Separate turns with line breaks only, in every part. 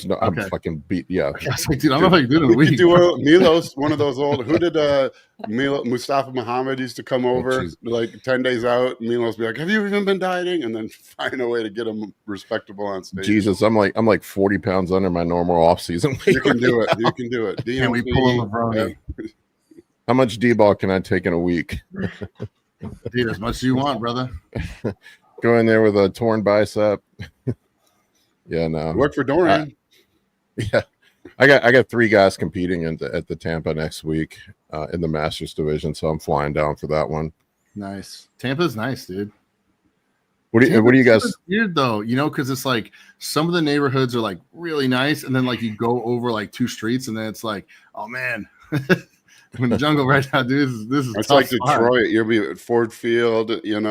No, I'm
Okay.
fucking beat. Yeah.
I was like, dude, I don't know if I can do it in a
We
week.
could do Milos, one of those old. Who did Mustafa Muhammad used to come over like 10 days out? Milos be like, "Have you even been dieting?" And then find a way to get him respectable on stage.
Jesus, I'm like 40 pounds under my normal off season weight.
You can do it. You can do it.
Can we pull a Levroni?
Yeah.
How much D-ball can I take in a week?
Dude, as much as you want, brother.
Go in there with a torn bicep. Yeah, no.
Work for Dorian.
Yeah, I got 3 guys competing at the Tampa next week in the Masters division, so I'm flying down for that one.
Nice. Tampa's nice, dude.
What do you guys?
Weird though, because it's like some of the neighborhoods are like really nice, and then like you go over like 2 streets, and then it's like, oh man, I'm in the jungle right now, dude. This is
it's
tough
like
spot.
Detroit. You'll be at Ford Field, eating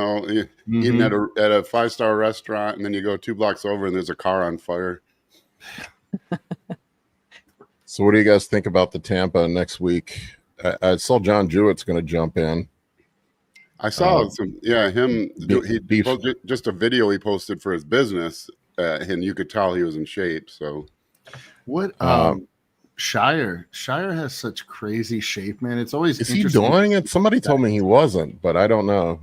at a 5-star restaurant, and then you go 2 blocks over, and there's a car on fire.
So what do you guys think about the Tampa next week? I saw John Jewett's going to jump in.
I saw him. He posted just a video he posted for his business, and you could tell he was in shape. So,
what? Shire has such crazy shape, man. It's always
is he doing it? Somebody told me he wasn't, but I don't know.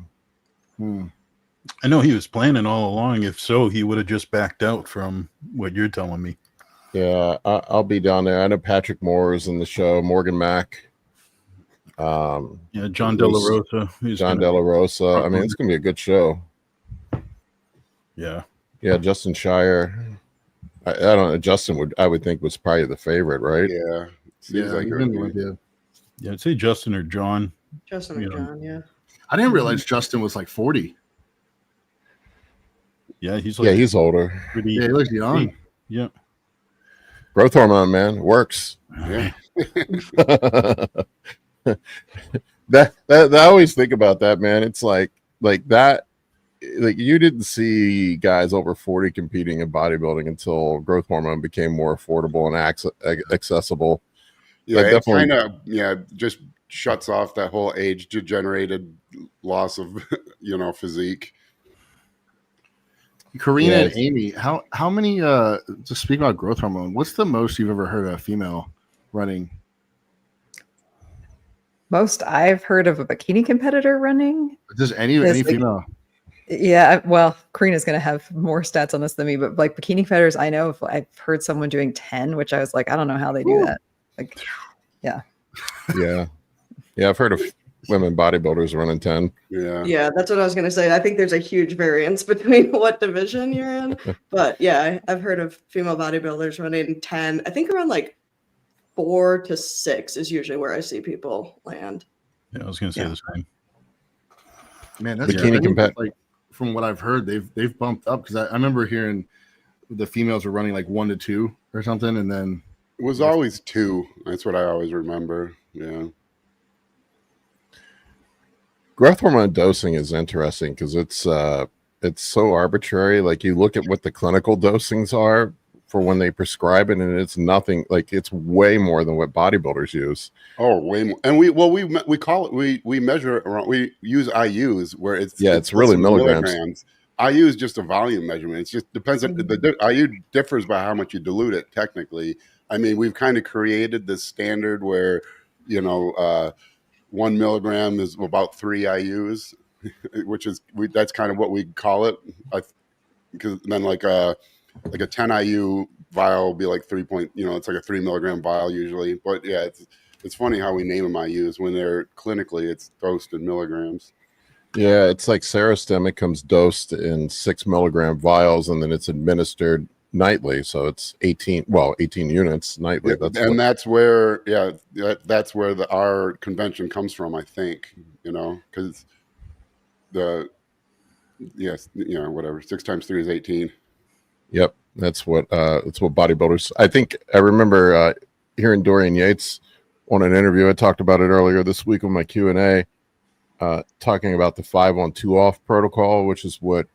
I know he was planning all along. If so, he would have just backed out from what you're telling me.
Yeah, I'll be down there. I know Patrick Moore is in the show. Morgan Mack.
John De La Rosa.
John De La Rosa. I mean, it's gonna be a good show.
Yeah.
Yeah, Justin Shire. I don't know. Justin I would think was probably the favorite, right?
Yeah. Seems like
yeah, I'd say Justin or John.
Justin or John, yeah.
I didn't realize Justin was like 40.
Yeah, he's
older.
Yeah, he looks young.
Yeah.
Growth hormone, man, works.
Yeah.
that I always think about that, man. It's like that. Like you didn't see guys over 40 competing in bodybuilding until growth hormone became more affordable and accessible.
Yeah,
that
it kind of just shuts off that whole age degenerated loss of physique.
Karina and Amy, how many to speak about growth hormone, what's the most you've ever heard of a female running?
Most I've heard of a bikini competitor running.
Does any female?
Yeah, well, Karina's going to have more stats on this than me, but like bikini competitors, I know I've heard someone doing 10, which I was like, I don't know how they do that. Like, yeah. I've heard of women bodybuilders running 10.
Yeah, that's what I was going to say. I think there's a huge variance between what division you're in, but yeah, I've heard of female bodybuilders running 10. I think around like 4 to 6 is usually where I see people land.
Yeah, I was going to say the same.
Man, that's bikini like from what I've heard, they've bumped up because I remember hearing the females were running like 1 to 2 or something, and then
it was always 2. That's what I always remember. Yeah.
Growth hormone dosing is interesting because it's so arbitrary. Like you look at what the clinical dosings are for when they prescribe it, and it's nothing. Like it's way more than what bodybuilders use.
Oh, way more. And we call it we measure it around. We use IUs where it's
really milligrams.
IU is just a volume measurement. It just depends on the IU differs by how much you dilute it. Technically, I mean we've kind of created this standard where 1 milligram is about 3 IUs, which is that's kind of what we call it. Because then like a 10 IU vial will be like 3 it's like a 3 milligram vial usually. But yeah, it's funny how we name them IUs when they're clinically it's dosed in milligrams.
Yeah, it's like Serostim. It comes dosed in 6 milligram vials, and then it's administered nightly. So it's 18 units nightly.
That's where that's where our convention comes from, I think, because whatever 6 times 3 is 18.
Yep, that's what bodybuilders. I think I remember hearing Dorian Yates on an interview. I talked about it earlier this week on my Q&A, talking about the 5 on 2 off protocol, which is what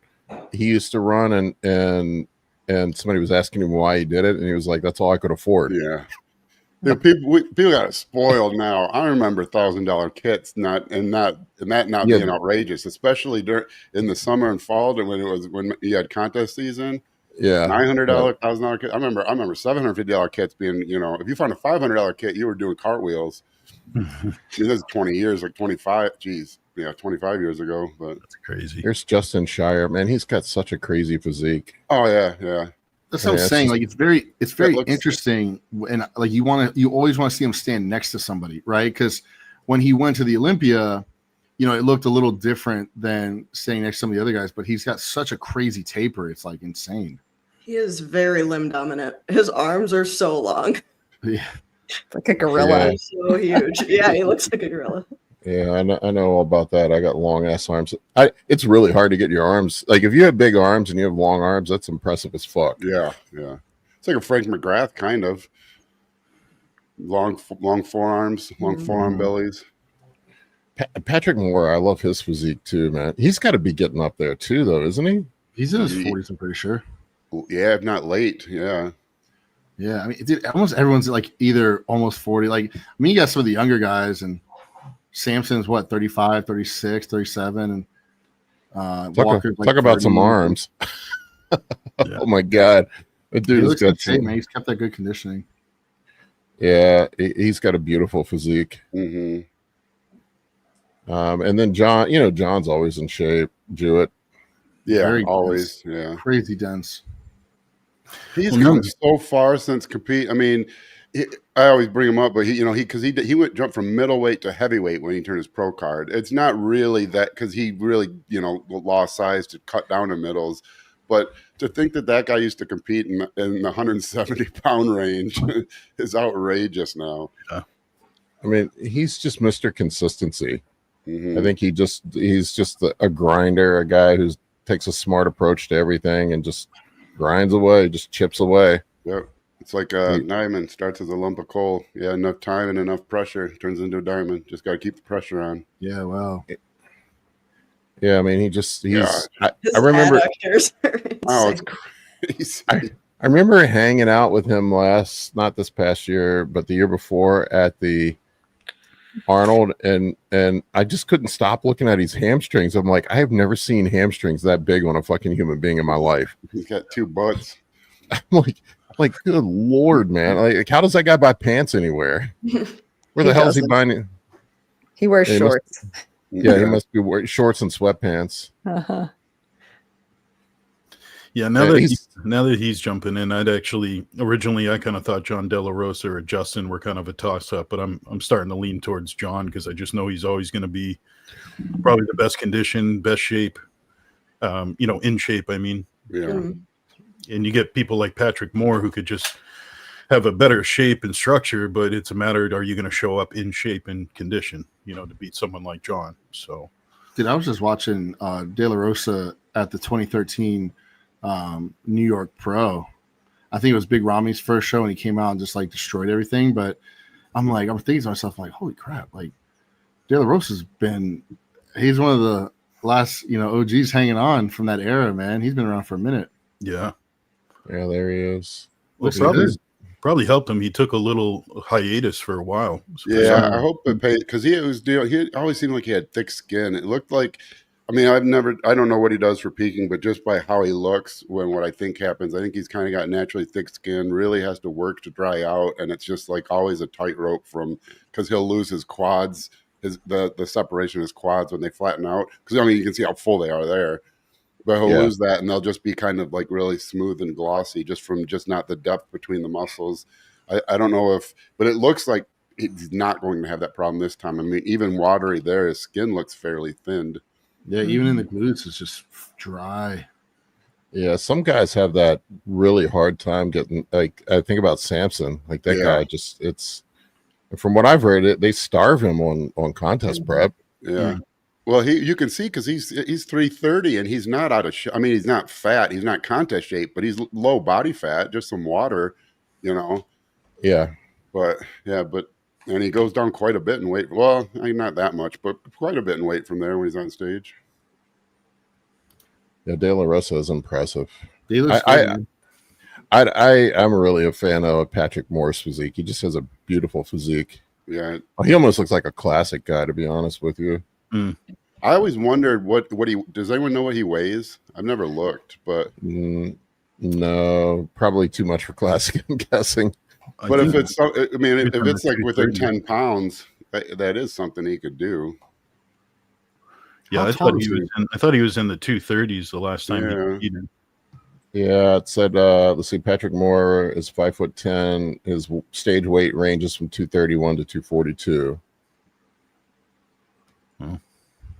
he used to run, and somebody was asking him why he did it, and he was like, "That's all I could afford."
Yeah, people got it spoiled now. I remember $1,000 kits, not being outrageous, especially in the summer and fall, when you had contest season.
Yeah.
$900, $1,000 kit. I remember $750 kits being, if you found a $500 kit, you were doing cartwheels. This is 20 years, like 25. Geez, yeah, 25 years ago. But
That's crazy.
Here's Justin Shire, man. He's got such a crazy physique.
oh yeah.
That's what I'm saying.
just-
Like it's very
looks-
interesting, and like you always want to see him stand next to somebody, right? Because when he went to the Olympia, it looked a little different than standing next to some of the other guys. But he's got such a crazy taper; it's like insane.
He is very limb dominant. His arms are so long.
Yeah,
Like a gorilla.
He's so huge. Yeah, he looks like a gorilla.
Yeah, I know all about that. I got long ass arms. It's really hard to get your arms. Like if you have big arms and you have long arms, that's impressive as fuck.
yeah. It's like a Frank McGrath kind of long forearms, long forearm bellies.
Patrick Moore, I love his physique too, man. He's got to be getting up there too, though, isn't he?
he's in his 40s. I'm pretty sure.
Yeah, if not late. Yeah.
Yeah, I mean, dude, almost everyone's like either almost 40. Like, I mean, you got some of the younger guys, and Samson's what, 35, 36, 37, and Walker's like
talk about
30.
some arms. Oh my god, that
He
dude's
looks
got
in shape, man. He's kept that good conditioning.
Yeah, he's got a beautiful physique.
Mm-hmm.
And then John, John's always in shape. Jewett.
Yeah,
Very
always. Yeah.
Crazy dense.
He's come so far since compete. I mean, I always bring him up, but he went jump from middleweight to heavyweight when he turned his pro card. It's not really that because he really lost size to cut down to middles, but to think that guy used to compete in the 170-pound range is outrageous now.
Yeah.
I mean, he's just Mr. Consistency.
Mm-hmm.
I think he's just a grinder, a guy who takes a smart approach to everything and just grinds away, just chips away.
Yep. It's like a diamond starts as a lump of coal. Yeah, enough time and enough pressure turns into a diamond. Just got to keep the pressure on.
Yeah, wow.
Yeah, I mean, he's.
His
I remember.
adductors are
Oh, it's
insane.
crazy.
I remember hanging out with him not this past year, but the year before at the Arnold, and I just couldn't stop looking at his hamstrings. I'm like, I have never seen hamstrings that big on a fucking human being in my life.
He's got two butts.
I'm like, good Lord, man! Like, how does that guy buy pants anywhere? Where the hell is he buying it?
He wears
Yeah, he
shorts.
Yeah, he must be wearing shorts and sweatpants.
Uh-huh.
Yeah, now that he's jumping in, originally I kind of thought John De La Rosa or Justin were kind of a toss up, but I'm starting to lean towards John because I just know he's always going to be probably the best condition, best shape, in shape. I mean,
Yeah.
and you get people like Patrick Moore who could just have a better shape and structure, but it's a matter of, are you going to show up in shape and condition, to beat someone like John? So,
Dude, I was just watching De La Rosa at the 2013 New York Pro. I think it was Big Rami's first show, and he came out and just like destroyed everything. But I'm thinking to myself, like, holy crap, like De La Rosa's he's one of the last, OGs hanging on from that era, man. He's been around for a minute.
yeah.
Yeah, there he is.
Well, probably helped him. He took a little hiatus for a while.
Yeah, I hope it paid because he always seemed like he had thick skin. It looked like, I mean, I don't know what he does for peaking, but just by how he looks what I think happens, I think he's kind of got naturally thick skin, really has to work to dry out. And it's just like always a tightrope because he'll lose his quads, the separation of his quads when they flatten out. Because, I mean, you can see how full they are there. But he'll lose that, and they'll just be kind of like really smooth and glossy just from not the depth between the muscles. I don't know but it looks like he's not going to have that problem this time. I mean, even watery there, his skin looks fairly thinned.
Yeah, even in the glutes, it's just dry.
Yeah, some guys have that really hard time getting. Like, I think about Samson. Like that guy, it's from what I've read, they starve him on contest prep.
Yeah. Well, you can see because he's 330 and he's not out of I mean, he's not fat, he's not contest shape, but he's low body fat, just some water,
Yeah,
but and he goes down quite a bit in weight. Well, I mean, not that much, but quite a bit in weight from there when he's on stage.
yeah. De La Rosa is impressive.
He looks
I'm really a fan of Patrick Moore's physique. He just has a beautiful physique.
Yeah,
He almost looks like a classic guy, to be honest with you.
I always wondered what he does. Anyone know what he weighs? I've never looked, but
No, probably too much for classic, I'm guessing.
But if it's, I mean, if
on the
it's like within
230.
10 pounds, that is something he could do.
Yeah,
How
I
tall
thought
is
he
he?
was in. I thought he was in the 230s the last time he
Yeah.
competed.
Yeah, it said, let's see, Patrick Moore is 5'10". His stage weight ranges from 231 to 242.
Hmm.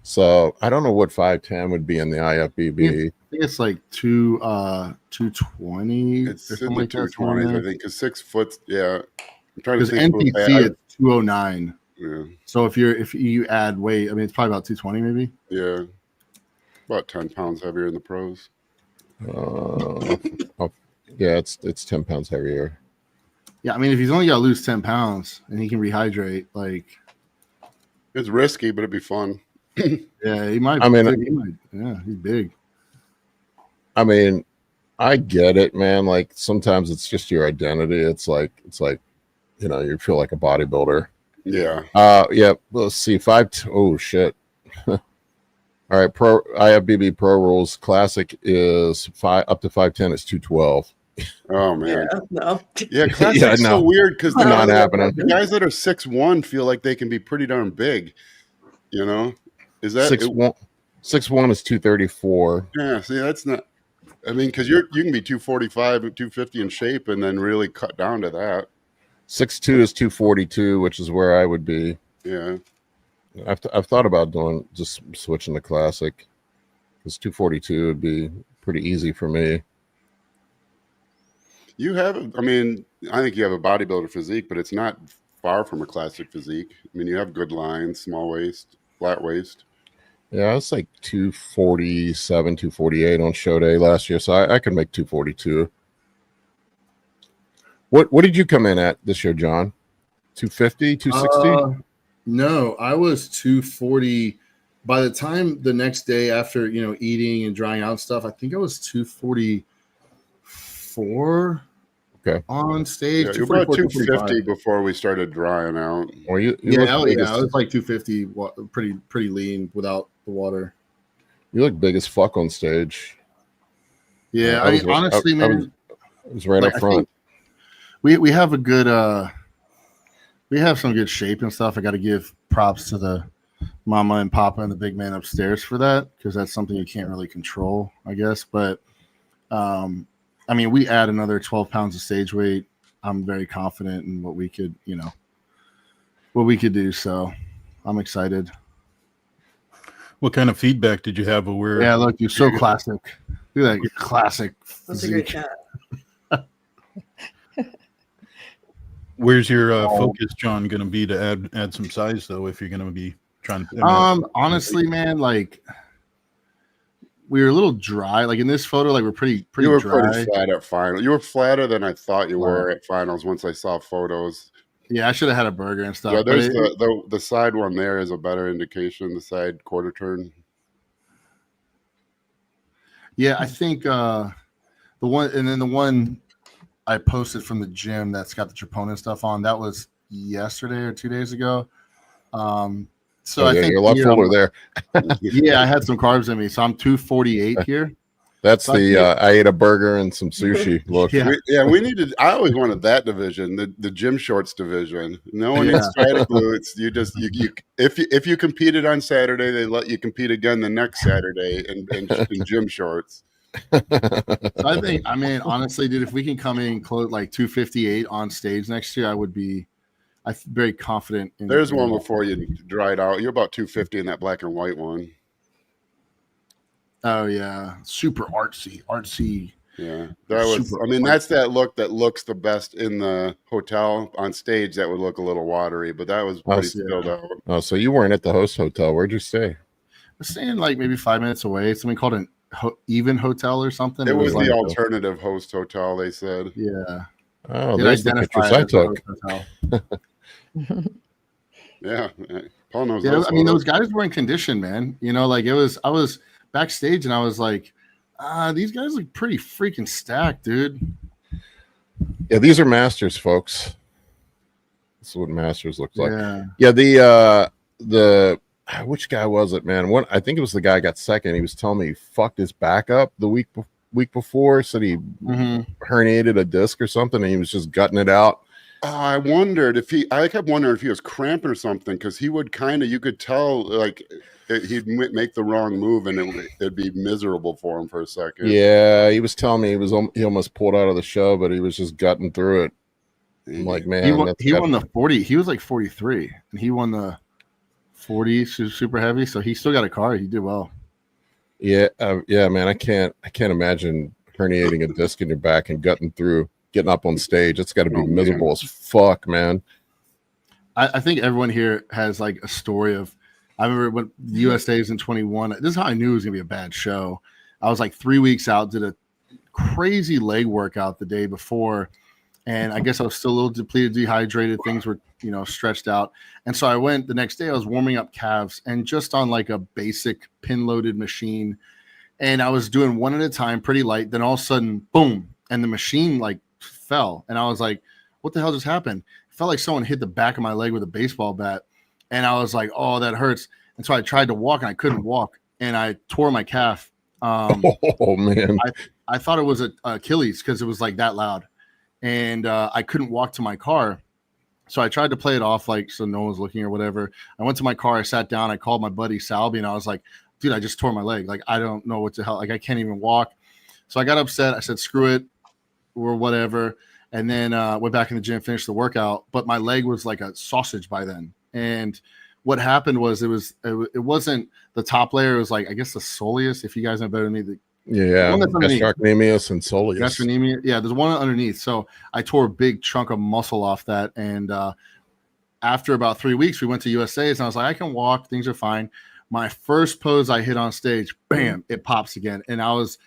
So I don't know what 5'10" would be in the IFBB.
I think it's like 220.
It's in the 220s, I think, because 6 foot. Yeah, I'm trying to
Because
think.
NPC is 209.
Yeah,
So if you add weight, I mean, it's probably about 220 maybe.
yeah, about 10 pounds heavier in the pros.
Yeah, it's 10 pounds heavier.
Yeah, I mean, if he's only got to lose 10 pounds and he can rehydrate, like,
It's risky, but it'd be fun.
yeah, he might.
I mean,
yeah, he's big.
I mean, I get it, man. Like sometimes it's just your identity. It's like you feel like a bodybuilder.
Yeah,
Yeah. Let's see. Oh shit. All right. IFBB Pro rules. Classic is up to 5'10". It's 212.
oh man,
Yeah, no.
yeah. Classic's
Yeah,
so
no.
weird because
Not happening.
the guys that are 6'1" feel like they can be pretty darn big. You know, is that
6'1" is 234.
Yeah, see, that's not. I mean, because you can be 245, 250 in shape, and then really cut down to that.
6'2" is 242, which is where I would be.
Yeah,
I've thought about just switching to classic because 242 would be pretty easy for me.
you have. I mean, I think you have a bodybuilder physique, but it's not far from a classic physique. I mean, you have good lines, small waist, flat waist.
Yeah, I was like 247, 248 on show day last year, so I could make 242. What did you come in at this year, John? 250, 260?
No, I was 240. By the time the next day after, eating and drying out and stuff, I think I was 244 on stage.
Yeah, you were about 250
245.
before we started drying out.
Or you
Yeah,
look big
I was like 250, pretty lean without the water.
you look big as fuck on stage.
Yeah,
I was-
honestly, man,
It was right
like,
up
I
front.
think we have a good we have some good shape and stuff. I got to give props to the mama and papa and the big man upstairs for that, because that's something you can't really control, I guess. But I mean, we add another 12 pounds of stage weight. I'm very confident in what we could do. So I'm excited.
What kind of feedback did you have? Where?
Yeah, look, you're so classic. Look at that classic
That's a great
physique.
chat.
Where's your focus, John, going to be to add some size though? If you're going to be trying to.
Honestly, man, like we were a little dry. Like in this photo, like we're pretty
You were
dry.
pretty flat at finals. You were flatter than I thought you were at finals once I saw photos.
Yeah, I should have had a burger and stuff.
Yeah,
but
there's the side one there is a better indication. The side quarter turn.
Yeah, I think the one I posted from the gym that's got the troponin stuff on, that was yesterday or 2 days ago. So I think
you're a lot fuller there.
Yeah, I had some carbs in me, so I'm 248 here.
That's
So
I ate a burger and some sushi. Look,
Yeah.
We needed. I always wanted that division, the gym shorts division. No one needs static glutes. You just if you competed on Saturday, they let you compete again the next Saturday in gym shorts.
So I think, I mean, honestly, dude, if we can come in close like 258 on stage next year, I'm very confident.
There's one before you dried out. You're about 250 in that black and white one.
Oh yeah, super artsy.
Yeah, that was. I mean, that's that look that looks the best in the hotel. On stage, that would look a little watery, but that was pretty spilled out.
Oh, so you weren't at the host hotel? Where'd you stay?
We're staying like maybe 5 minutes away. Something called an Even Hotel or something.
It was
like
the alternative host hotel. They said.
Yeah.
Oh,
Did
there's the
identify
pictures I
it as a
took.
hotel.
Yeah, Paul knows.
Yeah,
those
I mean,
photos.
those guys were in condition, man. Like I was backstage and I was like, these guys look pretty freaking stacked, dude.
Yeah, these are masters, folks. This is what masters looks like.
Yeah.
Yeah, the which guy was it, man? I think it was the guy who got second. He was telling me he fucked his back up the week week before said he herniated a disc or something, and he was just gutting it out.
I kept wondering if he was cramping or something, because he would you could tell like he'd make the wrong move and it'd be miserable for him for a second.
Yeah, he was telling me he almost pulled out of the show, but he was just gutting through it. I'm like, man,
he won the 40. He was like 43, and he won the 40 super heavy. So he still got a car. He did well.
Yeah, man, I can't imagine herniating a disc in your back and gutting through, getting up on stage. It's got to be miserable as fuck, man.
I think everyone here has like a story of. I remember when the USA's in 21. This is how I knew it was gonna be a bad show. I was like 3 weeks out, did a crazy leg workout the day before, and I guess I was still a little depleted, dehydrated. Things were, stretched out, and so I went the next day. I was warming up calves, and just on like a basic pin-loaded machine, and I was doing one at a time, pretty light. Then all of a sudden, boom, and the machine like fell, and I was like, "What the hell just happened?" It felt like someone hit the back of my leg with a baseball bat. And I was like, "Oh, that hurts." And so I tried to walk, and I couldn't walk, and I tore my calf.
Oh man!
I thought it was a Achilles because it was like that loud, and I couldn't walk to my car. So I tried to play it off like so no one was looking or whatever. I went to my car, I sat down, I called my buddy Salby, and I was like, "Dude, I just tore my leg. Like I don't know what the hell. Like I can't even walk." So I got upset. I said, "Screw it," or whatever, and then went back in the gym, finished the workout. But my leg was like a sausage by then. And what happened was it wasn't the top layer. It was like, I guess the soleus, if you guys know better than me.
Gastrocnemius and soleus.
Gastrocnemia. Yeah, there's one underneath. So I tore a big chunk of muscle off that. And after about 3 weeks, we went to USA's, and I was like, I can walk. Things are fine. My first pose I hit on stage, bam, it pops again. And I was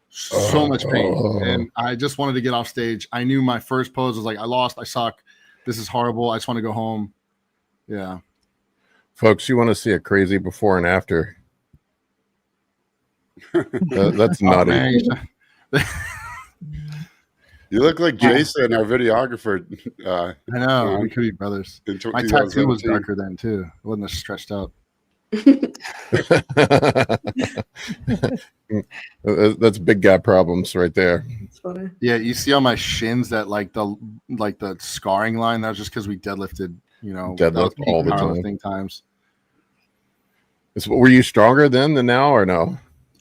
so much pain. And I just wanted to get off stage. I knew my first pose was like, I lost. I suck. This is horrible. I just want to go home. Yeah,
folks, you want to see a crazy before and after? That's nutty.
You look like Jason, our videographer.
I know, we could be brothers. My tattoo was darker then too. It wasn't as stretched out.
That's big guy problems right there.
It's funny.
Yeah, you see on my shins that like the scarring line. That was just because we deadlifted.
Deadlift all the time.
Times.
Were you stronger then than now, or no?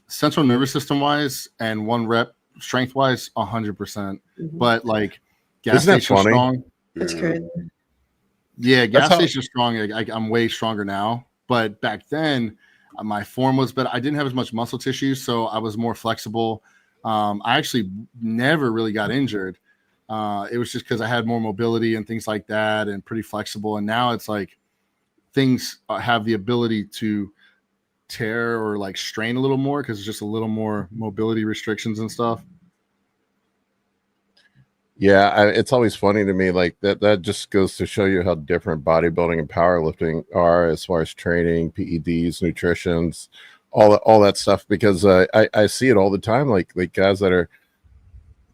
Central nervous system wise and one rep strength wise, 100%. But like gas station strong.
That's crazy.
Yeah, gas station strong. I'm way stronger now. But back then, my form was better. I didn't have as much muscle tissue, so I was more flexible. I actually never really got injured. It was just because I had more mobility and things like that and pretty flexible. And now it's like things have the ability to tear or like strain a little more because it's just a little more mobility restrictions and stuff.
Yeah, it's always funny to me, like that just goes to show you how different bodybuilding and powerlifting are as far as training, PEDs, nutritions, all that stuff, because I see it all the time, like guys that are,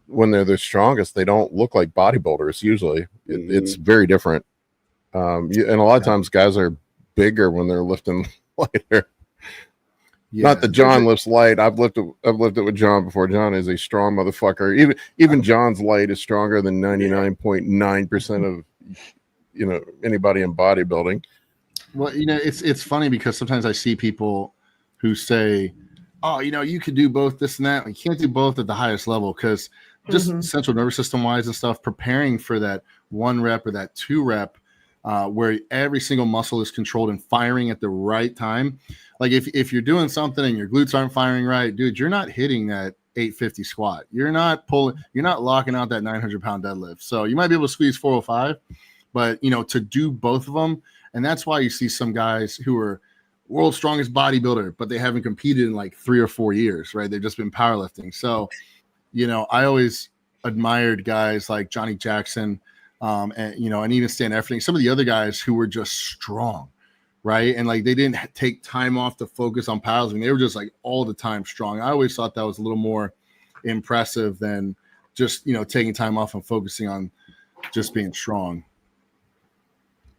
when they're the strongest, they don't look like bodybuilders usually. It's very different. And a lot of times guys are bigger when they're lifting lighter. Yeah, not that John lifts light. I've lifted with John before. John is a strong motherfucker. Even John's light is stronger than 99.9% of anybody in bodybuilding.
Well, it's funny because sometimes I see people who say, "Oh, you could do both this and that." You can't do both at the highest level because just central nervous system wise and stuff. Preparing for that 1 rep or that 2 rep. Where every single muscle is controlled and firing at the right time. Like if you're doing something and your glutes aren't firing right, dude, you're not hitting that 850 squat. You're not locking out that 900-pound deadlift. So you might be able to squeeze 405, but to do both of them. And that's why you see some guys who are world's strongest bodybuilder, but they haven't competed in like 3 or 4 years, right? They've just been powerlifting. So, I always admired guys like Johnny Jackson, and even Stan Efferding, some of the other guys who were just strong, right? And like they didn't take time off to focus on powerlifting. They were just like all the time strong. I always thought that was a little more impressive than just taking time off and focusing on just being strong.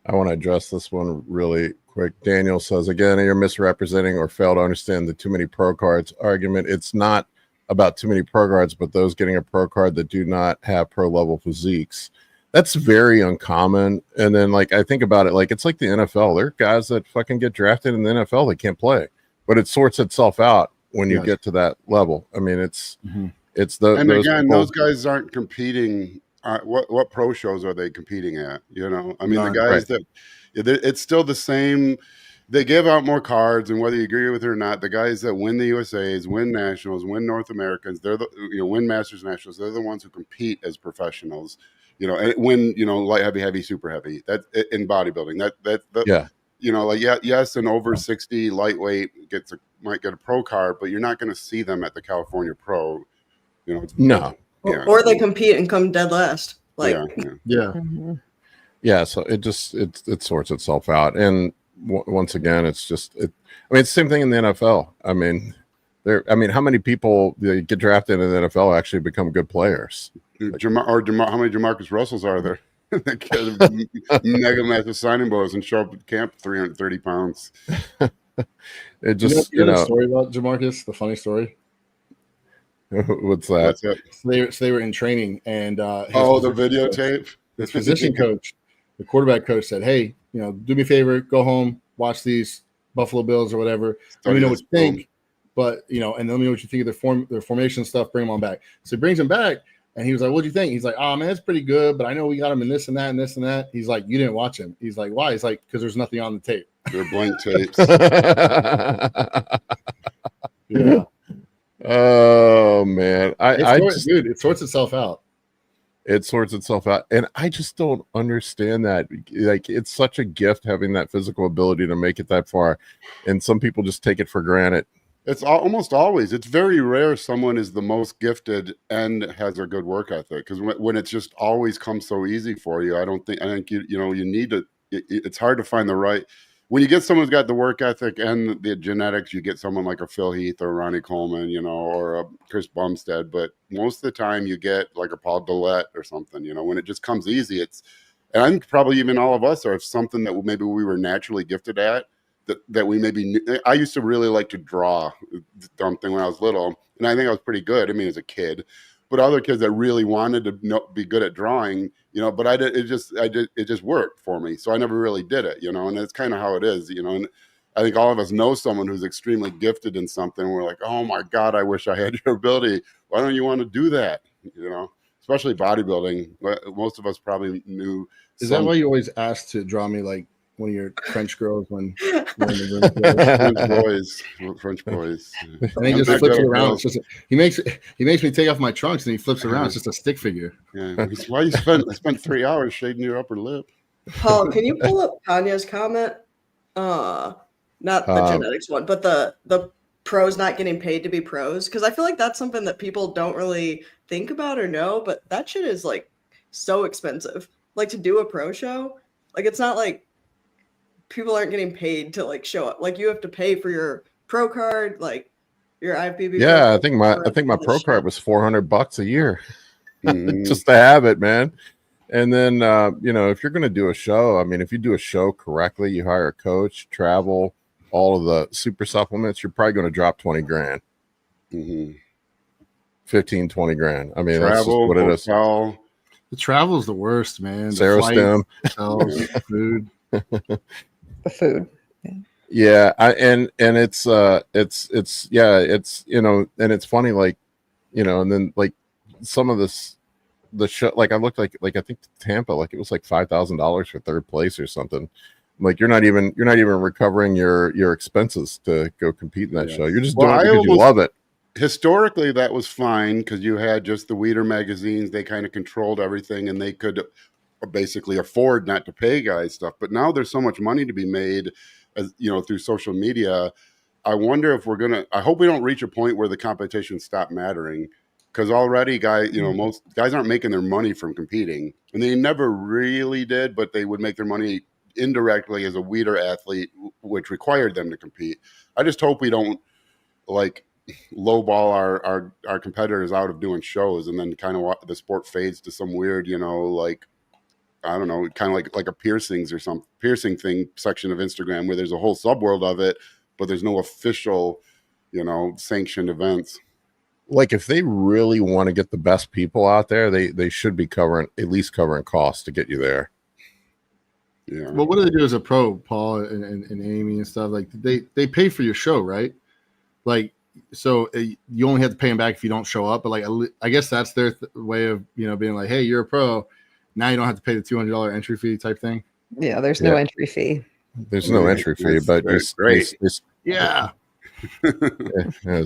I want to address this one really quick. Daniel says, again, you're misrepresenting or fail to understand the too many pro cards argument. It's not about too many pro cards, but those getting a pro card that do not have pro level physiques. That's very uncommon. And then like I think about it, like it's like the NFL. There are guys that fucking get drafted in the NFL that can't play, but it sorts itself out when you get to that level. I mean, it's the
and
those
again,
people,
those guys aren't competing. What pro shows are they competing at? You know, I mean,
None.
the guys that it's still the same. They give out more cards, and whether you agree with it or not, the guys that win the USAs, win nationals, win North Americans, they're the win Masters nationals. They're the ones who compete as professionals. You know, and win light heavy, super heavy. That in bodybuilding. Yes, an over 60 lightweight might get a pro card, but you're not going to see them at the California Pro. You know,
no.
Yeah.
Or they compete and come dead last. Like,
Yeah.
So it sorts itself out. And once again, it's just it's the same thing in the NFL. I mean, how many people that get drafted in the NFL actually become good players?
How many Jamarcus Russells are there? That get mega massive signing bonus and show up at camp 330 pounds.
It just
you know the story about Jamarcus, the funny story.
What's that?
That's it.
So they were in training, and
the videotape.
His position coach, the quarterback coach, said, "Hey, do me a favor, go home, watch these Buffalo Bills or whatever. Let me know what you think, but and let me know what you think of their formation stuff. Bring them on back." So he brings him back, and he was like, "What'd you think?" He's like, "Oh man, it's pretty good, but I know we got him in this and that and this and that." He's like, "You didn't watch him." He's like, "Why?" He's like, "Because there's nothing on the tape."
They're blank tapes.
Yeah.
Oh man,
it sorts itself out.
It sorts itself out, and I just don't understand that. Like, it's such a gift having that physical ability to make it that far, and some people just take it for granted.
It's almost always. It's very rare someone is the most gifted and has a good work ethic, because when it's just always comes so easy for you, I think you need to. It's hard to find the right. When you get someone who's got the work ethic and the genetics, you get someone like a Phil Heath or Ronnie Coleman, or a Chris Bumstead. But most of the time, you get like a Paul Dillette or something. When it just comes easy, and I think probably even all of us are something that maybe we were naturally gifted at. That we maybe. I used to really like to draw, the dumb thing when I was little, and I think I was pretty good. I mean, as a kid. But other kids that really wanted to be good at drawing, but it just worked for me. So I never really did it, and it's kind of how it is, and I think all of us know someone who's extremely gifted in something. We're like, oh my God, I wish I had your ability. Why don't you want to do that? Especially bodybuilding. Most of us probably knew.
Is that why you always asked to draw me like one of your French girls when you're in the room?
French boys.
And he just flips it around. It's just he makes me take off my trunks, and he flips it around. It's just a stick figure.
Yeah. Why you spent 3 hours shading your upper lip?
Paul, can you pull up Tanya's comment? Not the genetics one, but the pros not getting paid to be pros, because I feel like that's something that people don't really think about or know. But that shit is like so expensive. Like, to do a pro show, like, it's not like people aren't getting paid to like show up. Like, you have to pay for your pro card, like your IFBB.
Yeah, I think my pro card was $400 a year just to have it, man. And then if you're going to do a show, I mean, if you do a show correctly, you hire a coach, travel, all of the super supplements, you're probably going to drop 20 grand. 15, 20 grand. I mean, that's just what it is.
The travel is the worst, man.
Serostem,
food.
The food.
Yeah, and it's and it's funny, like, and then like some of the show, like I looked like I think Tampa, like it was like $5,000 for third place or something. Like, you're not even recovering your expenses to go compete in that show. You're just doing it because you love it.
Historically, that was fine because you had just the Weider magazines. They kind of controlled everything, and they could basically afford not to pay guys stuff. But now there's so much money to be made, as through social media. I wonder if I hope we don't reach a point where the competition stop mattering, because already most guys aren't making their money from competing, and they never really did, but they would make their money indirectly as a Weider athlete, which required them to compete. I just hope we don't like lowball our competitors out of doing shows, and then kind of the sport fades to some weird, like, I don't know, kind of like a piercing thing section of Instagram where there's a whole subworld of it, but there's no official, sanctioned events.
like if they really want to get the best people out there, they should be at least covering costs to get you there.
Yeah.
Well, what do they do as a pro, Paul and Amy and stuff? Like they pay for your show, right? Like, so you only have to pay them back if you don't show up. But like, I guess that's their way of, being like, hey, you're a pro. Now you don't have to pay the $200 entry fee type thing.
Yeah, there's no entry fee.
There's no entry fee, but
great.
Yeah.
Yeah,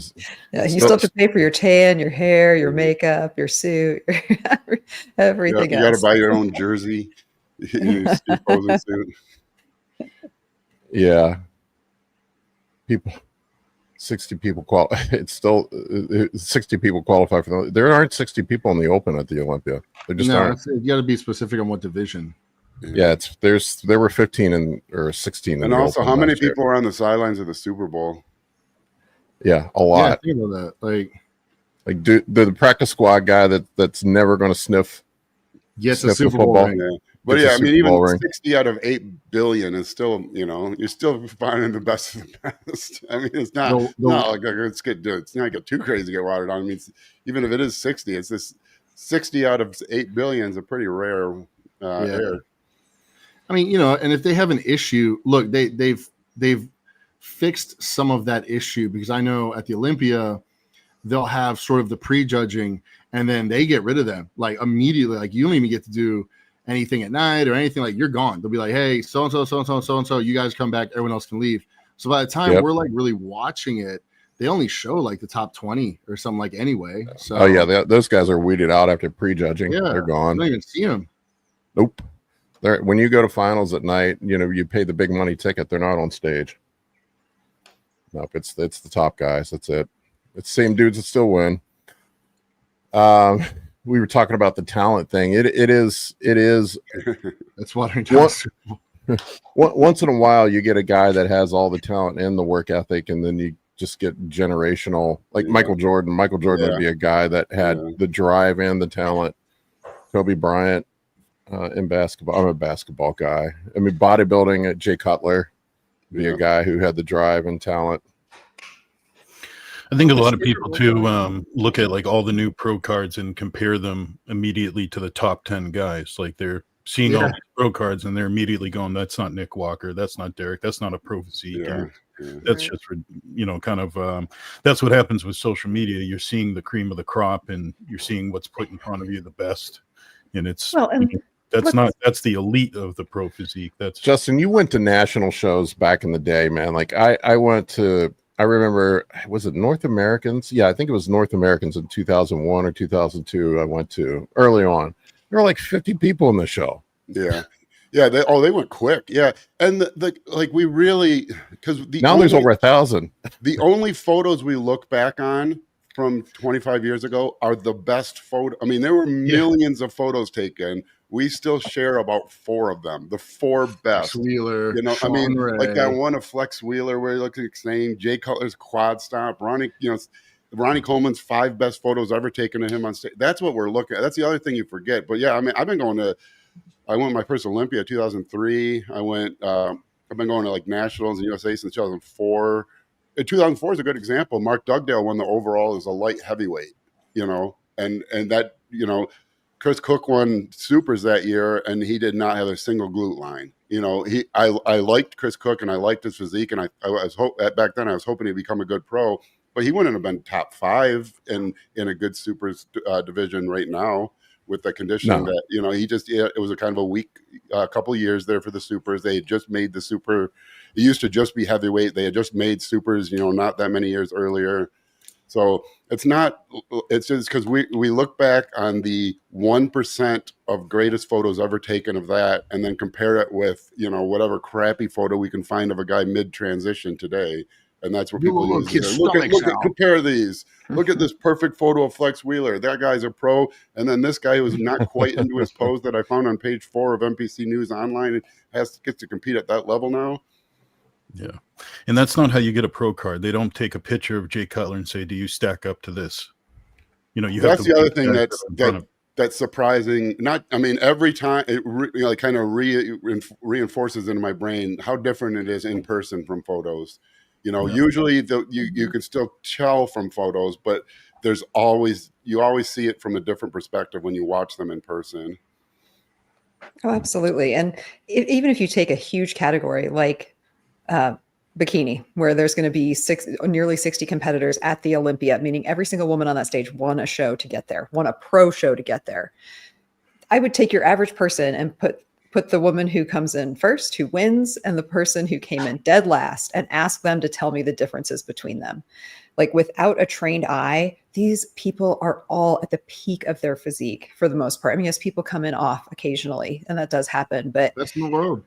you still have to pay for your tan, your hair, your makeup, your suit, everything
You
else.
got to buy your own jersey, your posing suit.
Yeah, 60 people it's still 60 people qualify for there aren't 60 people in the Open at the Olympia. There just aren't.
You got to be specific on what division.
Yeah, there were 15 or 16
and also how many people are on the sidelines of the Super Bowl?
Yeah, a lot.
Yeah, think about that. Like
the practice squad guy that's never going to sniff
a Super Bowl ring.
Yeah. But yeah, I mean, even 60 out of 8 billion is still, you're still finding the best of the best. I mean, it's not like it's not get too crazy to get watered down. I mean, even if it is 60, it's this 60 out of 8 billion is a pretty rare error.
I mean, and if they have an issue, look, they've fixed some of that issue, because I know at the Olympia they'll have sort of the prejudging, and then they get rid of them like immediately. Like you don't even get to do anything at night or anything. Like you're gone. They'll be like, hey, so and so, you guys come back, everyone else can leave. So by the time we're like really watching it, they only show like the top 20 or something like anyway. So
those guys are weeded out after prejudging. They're gone.
I don't even see them.
Nope. When you go to finals at night, you pay the big money ticket. They're not on stage. Nope, it's the top guys. That's it. It's the same dudes that still win. We were talking about the talent thing. It is.
That's watering down.
Once in a while, you get a guy that has all the talent and the work ethic, and then you just get generational, like Michael Jordan. Michael Jordan would be a guy that had the drive and the talent. Kobe Bryant in basketball. I'm a basketball guy. I mean, bodybuilding. Jay Cutler would be a guy who had the drive and talent.
I think a lot of people too look at like all the new pro cards and compare them immediately to the top 10 guys. Like they're seeing all these pro cards and they're immediately going, that's not Nick Walker, that's not Derek, that's not a pro physique. That's just kind of that's what happens with social media. You're seeing the cream of the crop and you're seeing what's put in front of you the best, and it's that's the elite of the pro physique. That's
Justin, you went to national shows back in the day, man. Like I went to, I remember, was it North Americans? Yeah, I think it was North Americans in 2001 or 2002. I went to early on. There were like 50 people in the show.
Yeah. They went quick. Yeah, and we really, because
there's over 1,000.
The only photos we look back on from 25 years ago are the best photo. I mean, there were millions of photos taken. We still share about 4 of them, the 4 best.
Flex Wheeler,
Sean Ray. Like that one of Flex Wheeler where he looks insane. Jay Cutler's quad stop. Ronnie Coleman's 5 best photos ever taken of him on stage. That's what we're looking at. That's the other thing you forget. But yeah, I mean, I went my first Olympia 2003. I've been going to like nationals and USA since 2004. 2004 is a good example. Mark Dugdale won the overall as a light heavyweight, and that, Chris Cook won supers that year, and he did not have a single glute line. I liked Chris Cook and I liked his physique, and I was back then I was hoping he'd become a good pro, but he wouldn't have been top 5 in a good supers division right now with the conditioning that it was a kind of a weak couple years there for the supers. They had just made the super. It used to just be heavyweight. They had just made supers, not that many years earlier. So it's just because we look back on the 1% of greatest photos ever taken of that, and then compare it with, whatever crappy photo we can find of a guy mid-transition today. And that's what people use. Compare these. Look at this perfect photo of Flex Wheeler. That guy's a pro. And then this guy who's not quite into his pose that I found on page 4 of NPC News Online gets to compete at that level now.
Yeah. And that's not how you get a pro card. They don't take a picture of Jay Cutler and say, do you stack up to this?
That's the other thing that's surprising. Every time it kind of reinforces into my brain how different it is in person from photos. Usually you can still tell from photos, but you always see it from a different perspective when you watch them in person.
Oh, absolutely. And even if you take a huge category like bikini, where there's going to be nearly 60 competitors at the Olympia, meaning every single woman on that stage won a show to get there, won a pro show to get there. I would take your average person and put the woman who comes in first, who wins, and the person who came in dead last, and ask them to tell me the differences between them. Like, without a trained eye, these people are all at the peak of their physique for the most part. I mean, yes, people come in off occasionally, and that does happen, but
That's in the world.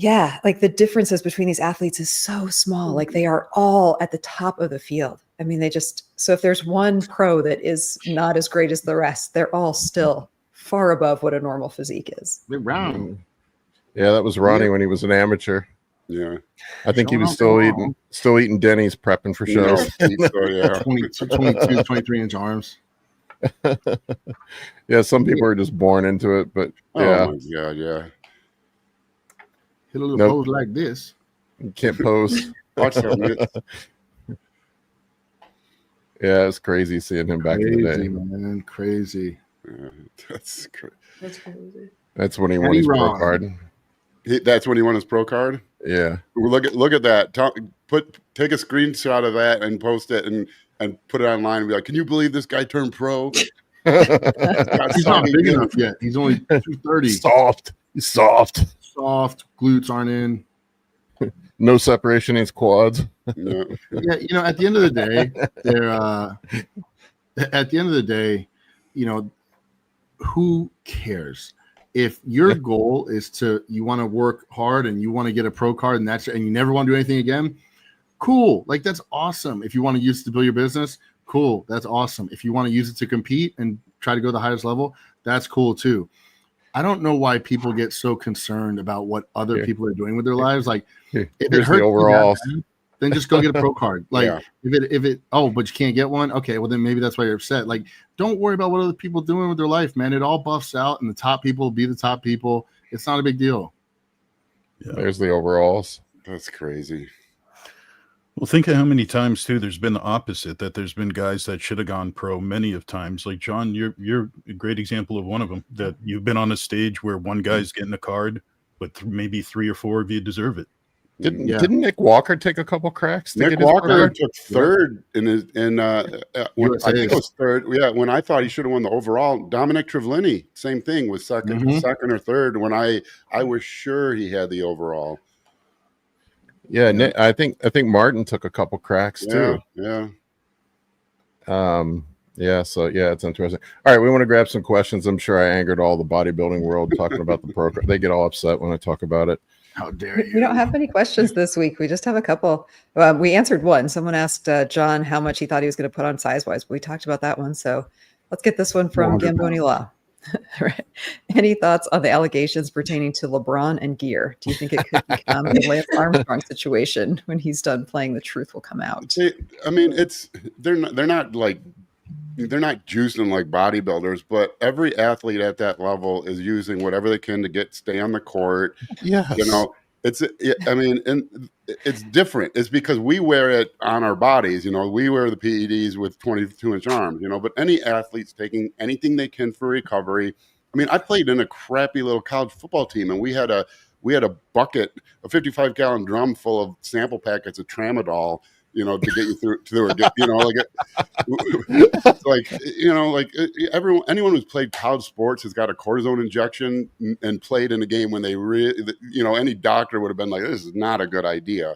yeah, like the differences between these athletes is so small. Like, they are all at the top of the field. I mean, so if there's one pro that is not as great as the rest, they're all still far above what a normal physique is.
They're round.
Yeah, that was Ronnie when he was an amateur.
Yeah,
I think he was still eating Denny's, prepping for shows.
Yeah.
22, 23-inch arms.
Yeah, some people are just born into it, but yeah.
Oh my God, yeah.
Hit a little
Nope.
pose like this.
You can't pose.
Watch them.
Yeah, it's crazy seeing him back in the day.
Man, crazy.
Yeah, that's crazy.
That's crazy.
That's when he won his pro card.
That's when he won his pro card.
Yeah.
Look at that. Take a screenshot of that and post it and put it online and be like, "Can you believe this guy turned pro?"
He's not big enough yet. He's only 230.
Soft. He's soft.
Soft. Glutes aren't in.
No separation in his quads.
Yeah.
Yeah, at the end of the day, who cares? If your goal is you want to work hard and you want to get a pro card and you never want to do anything again, cool. Like, that's awesome. If you want to use it to build your business, cool. That's awesome. If you want to use it to compete and try to go to the highest level, that's cool too. I don't know why people get so concerned about what other people are doing with their lives. Like, if it hurts
the overalls,
then just go get a pro card. Like, if it but you can't get one, okay, well then maybe that's why you're upset. Like, don't worry about what other people are doing with their life, man. It all buffs out, and the top people will be the top people. It's not a big deal.
Yeah.
There's the overalls.
That's crazy.
Well, think of how many times too there's been the opposite, that there's been guys that should have gone pro many of times. Like John, you're a great example of one of them, that you've been on a stage where one guy's getting a card, but maybe 3 or 4 of you deserve it.
Didn't Nick Walker take a couple cracks?
Nick Walker took third I think it was third. Yeah, when I thought he should have won the overall. Dominic Trivellini, same thing, was second or third. When I was sure he had the overall.
Yeah, Nick, I think Martin took a couple cracks too.
Yeah.
So it's interesting. All right, we want to grab some questions. I'm sure I angered all the bodybuilding world talking about the pro. They get all upset when I talk about it.
How dare you?
We don't have any questions this week. We just have a couple. We answered one. Someone asked John how much he thought he was going to put on size-wise. We talked about that one. So let's get this one from Gamboni Law. Right. Any thoughts on the allegations pertaining to LeBron and gear? Do you think it could become a Lance Armstrong situation when he's done playing? The truth will come out.
I mean, they're not juicing like bodybuilders, but every athlete at that level is using whatever they can to stay on the court.
Yes.
It's different. It's because we wear it on our bodies. We wear the PEDs with 22-inch arms, but any athlete's taking anything they can for recovery. I mean, I played in a crappy little college football team, and we had a bucket, a 55-gallon drum full of sample packets of Tramadol, to get you through anyone who's played college sports has got a cortisone injection and played in a game when they any doctor would have been like, this is not a good idea.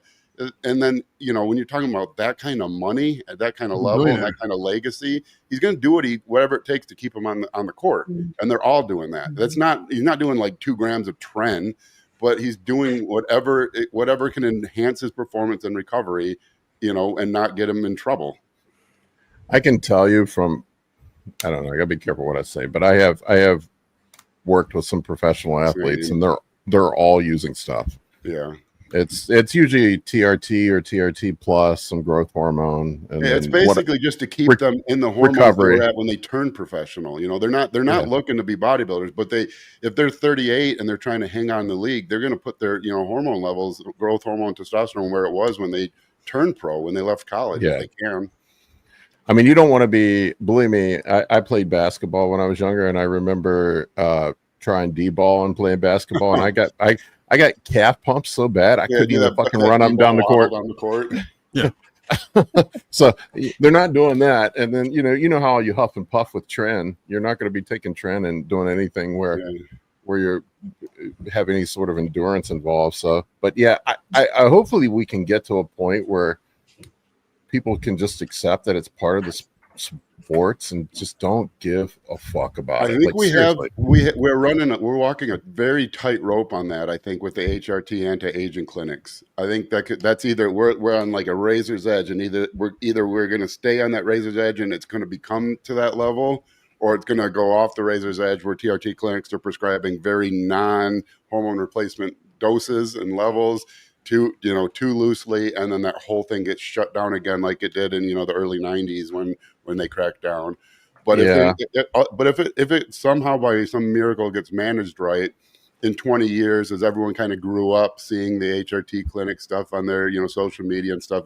And then, when you're talking about that kind of money at that kind of level and that kind of legacy, he's going to do whatever it takes to keep him on the court. And they're all doing that. He's not doing like 2 grams of tren, but he's doing whatever can enhance his performance and recovery, and not get him in trouble.
I can tell you from, I don't know, I gotta be careful what I say, but I have worked with some professional athletes, and they're all using stuff.
Yeah.
It's usually TRT or TRT plus some growth hormone. And
it's basically just to keep them in the hormones
recovery
they're at when they turn professional. They're not looking to be bodybuilders, but if they're 38 and they're trying to hang on in the league, they're going to put their hormone levels, growth hormone, testosterone, where it was when they turned pro, when they left college. If they can.
I mean, you don't want to be. Believe me, I played basketball when I was younger, and I remember trying D-ball and playing basketball, and I got calf pumps so bad I couldn't even fucking run up and down the court.
On the court.
Yeah.
So they're not doing that. And then you know how you huff and puff with Tren. You're not going to be taking Tren and doing anything where you're have any sort of endurance involved. So, but yeah, I hopefully we can get to a point where people can just accept that it's part of the sports and just don't give a fuck about it.
I think we're walking a very tight rope on that. I think with the HRT anti-aging clinics, I think that's either we're on like a razor's edge, and either we're going to stay on that razor's edge and it's going to become to that level, or it's going to go off the razor's edge where TRT clinics are prescribing very non-hormone replacement doses and levels too loosely, and then that whole thing gets shut down again like it did in the early 90s when they cracked down. But if it somehow by some miracle gets managed right in 20 years, as everyone kind of grew up seeing the HRT clinic stuff on their social media and stuff,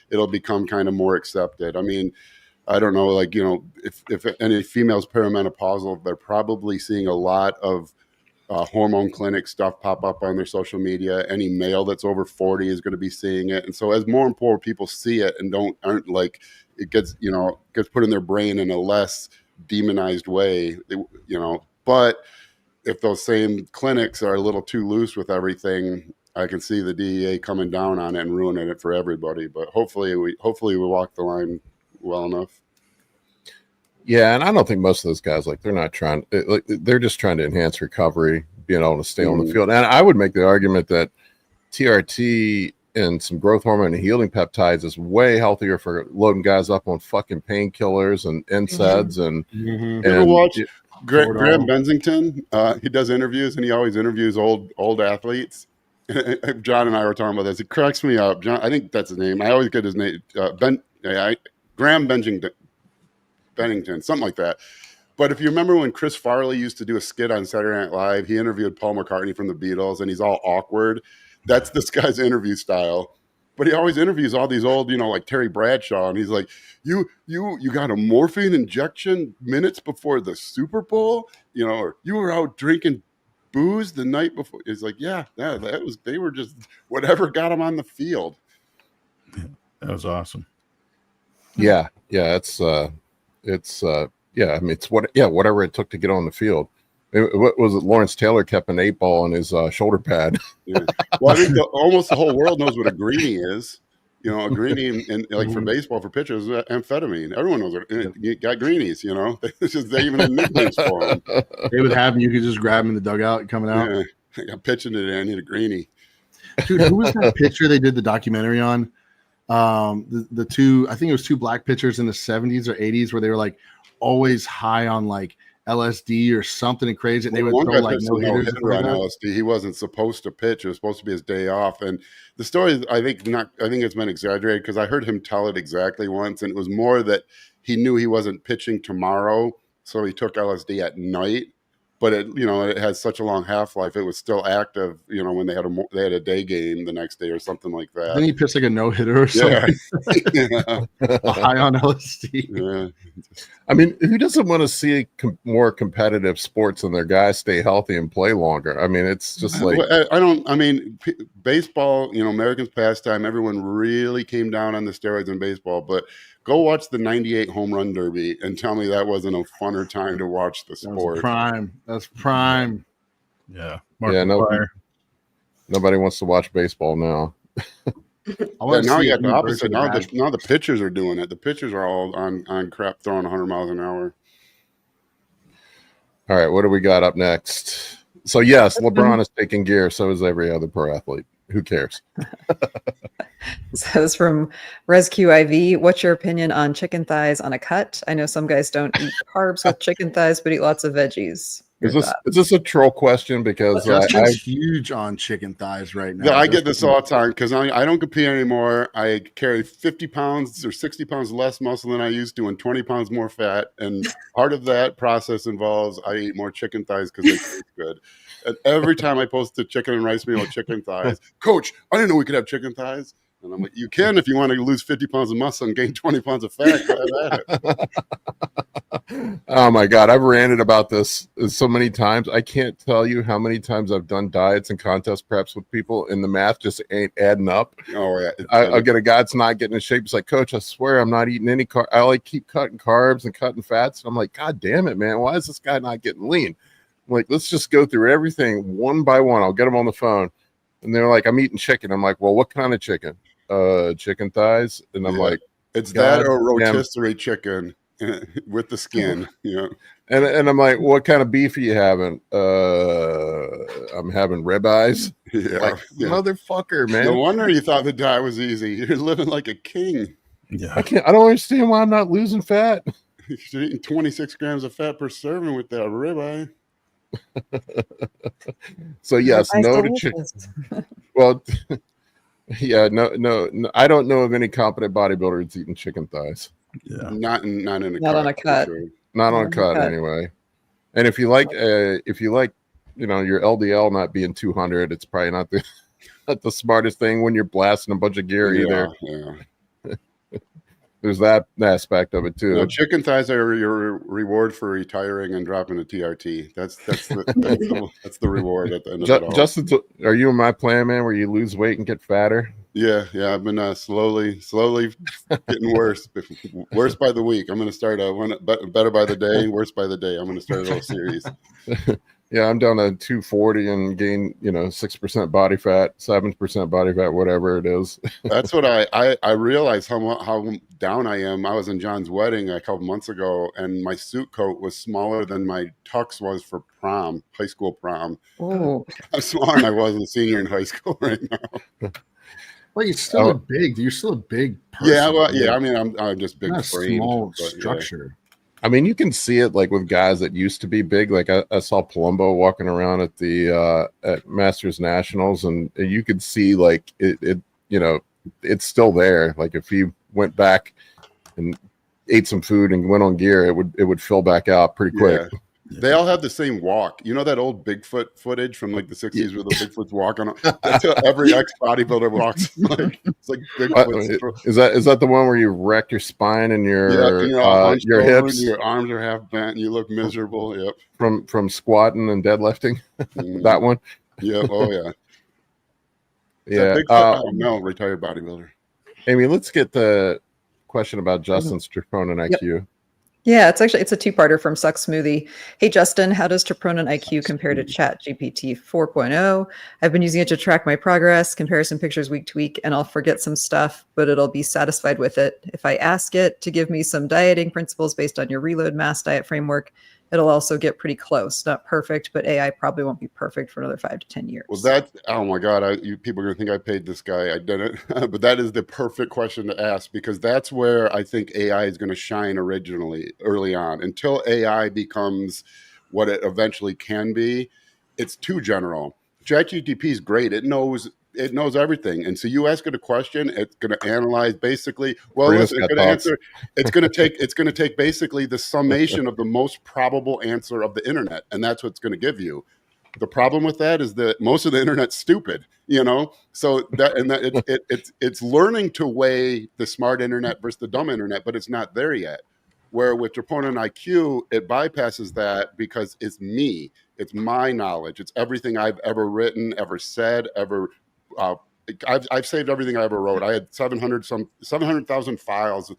it'll become kind of more accepted. I mean, I don't know, like if any females perimenopausal, they're probably seeing a lot of hormone clinic stuff pop up on their social media. Any male that's over 40 is going to be seeing it, and so as more and more people see it and aren't like it gets put in their brain in a less demonized way, But if those same clinics are a little too loose with everything, I can see the DEA coming down on it and ruining it for everybody. But hopefully we walk the line well enough.
Yeah, and I don't think most of those guys they're just trying to enhance recovery, being able to stay on the field. And I would make the argument that TRT and some growth hormone and healing peptides is way healthier for loading guys up on fucking painkillers and NSAIDs and.
You ever watch Graham Bensington? He does interviews, and he always interviews old athletes. John and I were talking about this. It cracks me up. John, I think that's his name. I always get his name. Graham Bennington, something like that. But if you remember when Chris Farley used to do a skit on Saturday Night Live, he interviewed Paul McCartney from the Beatles, and he's all awkward. That's this guy's interview style. But he always interviews all these old, like Terry Bradshaw, and he's like, "You got a morphine injection minutes before the Super Bowl, or you were out drinking booze the night before." He's like, "Yeah, they were just whatever got them on the field."
That was awesome.
Yeah, it's whatever it took to get on the field. What was it? Lawrence Taylor kept an 8-ball in his shoulder pad.
Yeah. Well, I think almost the whole world knows what a greenie is. A greenie, and like for baseball, for pitchers, amphetamine. Everyone knows it. You got greenies. They even have nicknames for them.
They would have them. You could just grab them in the dugout coming out.
Yeah, I'm pitching today. I need a greenie.
Dude, who was that pitcher they did the documentary on? The two, I think it was two black pitchers in the 70s or 80s where they were like always high on like LSD or something crazy, and they would throw like no hitters
on LSD. He wasn't supposed to pitch; it was supposed to be his day off. And the story, I think it's been exaggerated because I heard him tell it exactly once, and it was more that he knew he wasn't pitching tomorrow, so he took LSD at night. But it has such a long half-life. It was still active, when they had a day game the next day or something like that.
Then he pitched like a no-hitter or something. Yeah. High on LSD.
Yeah.
I mean, who doesn't want to see more competitive sports and their guys stay healthy and play longer? I mean, it's just like
baseball, Americans pastime, everyone really came down on the steroids in baseball, but go watch the 98 home run derby and tell me that wasn't a funner time to watch the sport.
That's prime.
Yeah.
Nobody wants to watch baseball now.
Now you got the opposite. Now the pitchers are doing it. The pitchers are all on crap throwing 100 miles an hour.
All right, what do we got up next? So yes, LeBron is taking gear. So is every other pro athlete. Who cares?
So this from ResQIV. What's your opinion on chicken thighs on a cut? I know some guys don't eat carbs with chicken thighs, but eat lots of veggies.
Is this a troll question? Because
I'm huge on chicken thighs right now.
Yeah, I get this all the time because I don't compete anymore. I carry 50 pounds or 60 pounds less muscle than I used to and 20 pounds more fat. And part of that process involves I eat more chicken thighs because they taste good. And every time I post a chicken and rice meal with chicken thighs, Coach, I didn't know we could have chicken thighs. And I'm like, you can if you want to lose 50 pounds of muscle and gain 20 pounds of fat. Go ahead at it.
Oh my God, I've ranted about this so many times. I can't tell you how many times I've done diets and contest preps with people, and the math just ain't adding up.
Oh yeah,
I'll get a guy that's not getting in shape. He's like, Coach, I swear I'm not eating any carb. I like keep cutting carbs and cutting fats. And I'm like, God damn it, man, why is this guy not getting lean? I'm like, let's just go through everything one by one. I'll get him on the phone, and they're like, I'm eating chicken. I'm like, well, what kind of chicken? Chicken thighs. And I'm like,
it's that or rotisserie chicken with the skin, you know.
And I'm like, what kind of beef are you having? I'm having ribeyes.
Yeah,
motherfucker, man.
No wonder you thought the diet was easy. You're living like a king.
Yeah,
I don't understand why I'm not losing fat.
You're eating 26 grams of fat per serving with that ribeye.
So yes, no to chicken. Well, yeah, no. I don't know of any competent bodybuilder that's eating chicken thighs.
yeah,
Not on
a cut.
Sure.
Not on cut anyway. And if you like, you know, your LDL not being 200, it's probably not the smartest thing when you're blasting a bunch of gear either.
Yeah.
There's that aspect of it too.
No, chicken thighs are your reward for retiring and dropping a TRT. That's the reward at the end of it all.
Justin, are you in my plan, man, where you lose weight and get fatter?
Yeah. I've been slowly getting worse. Worse by the week. I'm going to start better by the day, worse by the day. I'm going to start a whole series.
Yeah, I'm down to 240 and gain, 6% body fat, 7% body fat, whatever it is.
That's what I realized how down I am. I was in John's wedding a couple months ago, and my suit coat was smaller than my tux was for prom, high school prom.
Oh,
I'm smaller than I was a senior in high school right now.
Well, you're still You're still a big person.
Yeah, well, yeah. I mean, I'm just big
not
framed,
small
but,
structure.
I mean, you can see it like with guys that used to be big. Like I saw Palumbo walking around at the at Masters Nationals, and you could see like it it's still there. Like if he went back and ate some food and went on gear, it would fill back out pretty quick.
Yeah. They all have the same walk. You know that old Bigfoot footage from like the 60s where the Bigfoot's walking? That's how every ex-bodybuilder walks. It's like Bigfoot.
Is that the one where you wreck your spine and your hips?
Your arms are half bent and you look miserable. Yep.
From squatting and deadlifting? That one?
Yeah. Oh, yeah.
Yeah.
No, retired bodybuilder.
Amy, let's get the question about Justin's troponin IQ.
yeah, it's a two-parter from Suck Smoothie. Hey, Justin, how does troponin IQ compare to Chat GPT 4.0? I've been using it to track my progress, comparison pictures week to week, and I'll forget some stuff, but it'll be satisfied with it. If I ask it to give me some dieting principles based on your reload mass diet framework, it'll also get pretty close. Not perfect, but AI probably won't be perfect for another 5 to 10 years.
Well, oh my God, people are going to think I paid this guy. I didn't, but that is the perfect question to ask, because that's where I think AI is going to shine early on. Until AI becomes what it eventually can be, it's too general. ChatGPT is great. It knows everything. And so you ask it a question, it's going to analyze basically, it's going to answer. It's going to take basically the summation of the most probable answer of the internet. And that's what it's going to give you. The problem with that is that most of the internet's stupid, so it's learning to weigh the smart internet versus the dumb internet, but it's not there yet. Where with troponin IQ, it bypasses that because it's me. It's my knowledge. It's everything I've ever written, ever said, ever. I've saved everything I ever wrote. I had 700,000 files,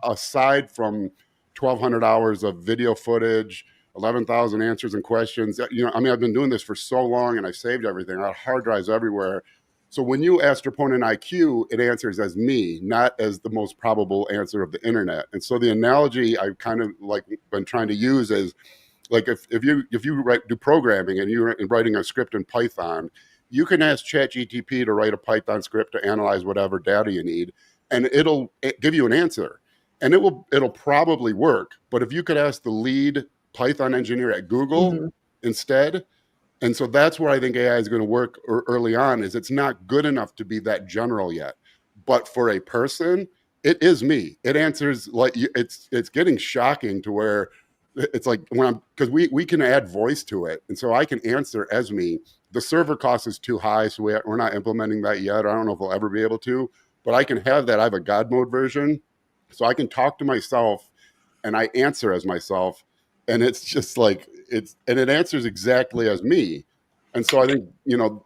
aside from 1,200 hours of video footage, 11,000 answers and questions. I've been doing this for so long, and I saved everything. I have hard drives everywhere. So when you ask troponin IQ, it answers as me, not as the most probable answer of the internet. And so the analogy I've kind of been trying to use is like if you do programming and you're writing a script in Python, you can ask ChatGPT to write a Python script to analyze whatever data you need, and it'll give you an answer, and it'll probably work. But if you could ask the lead Python engineer at Google instead, and so that's where I think AI is going to work early on, is it's not good enough to be that general yet. But for a person, it is me. It answers like it's getting shocking to where it's like because we can add voice to it, and so I can answer as me. The server cost is too high, so we're not implementing that yet. I don't know if we'll ever be able to, but I can have that. I have a God mode version, so I can talk to myself and I answer as myself, and it's just like it answers exactly as me. And so I think,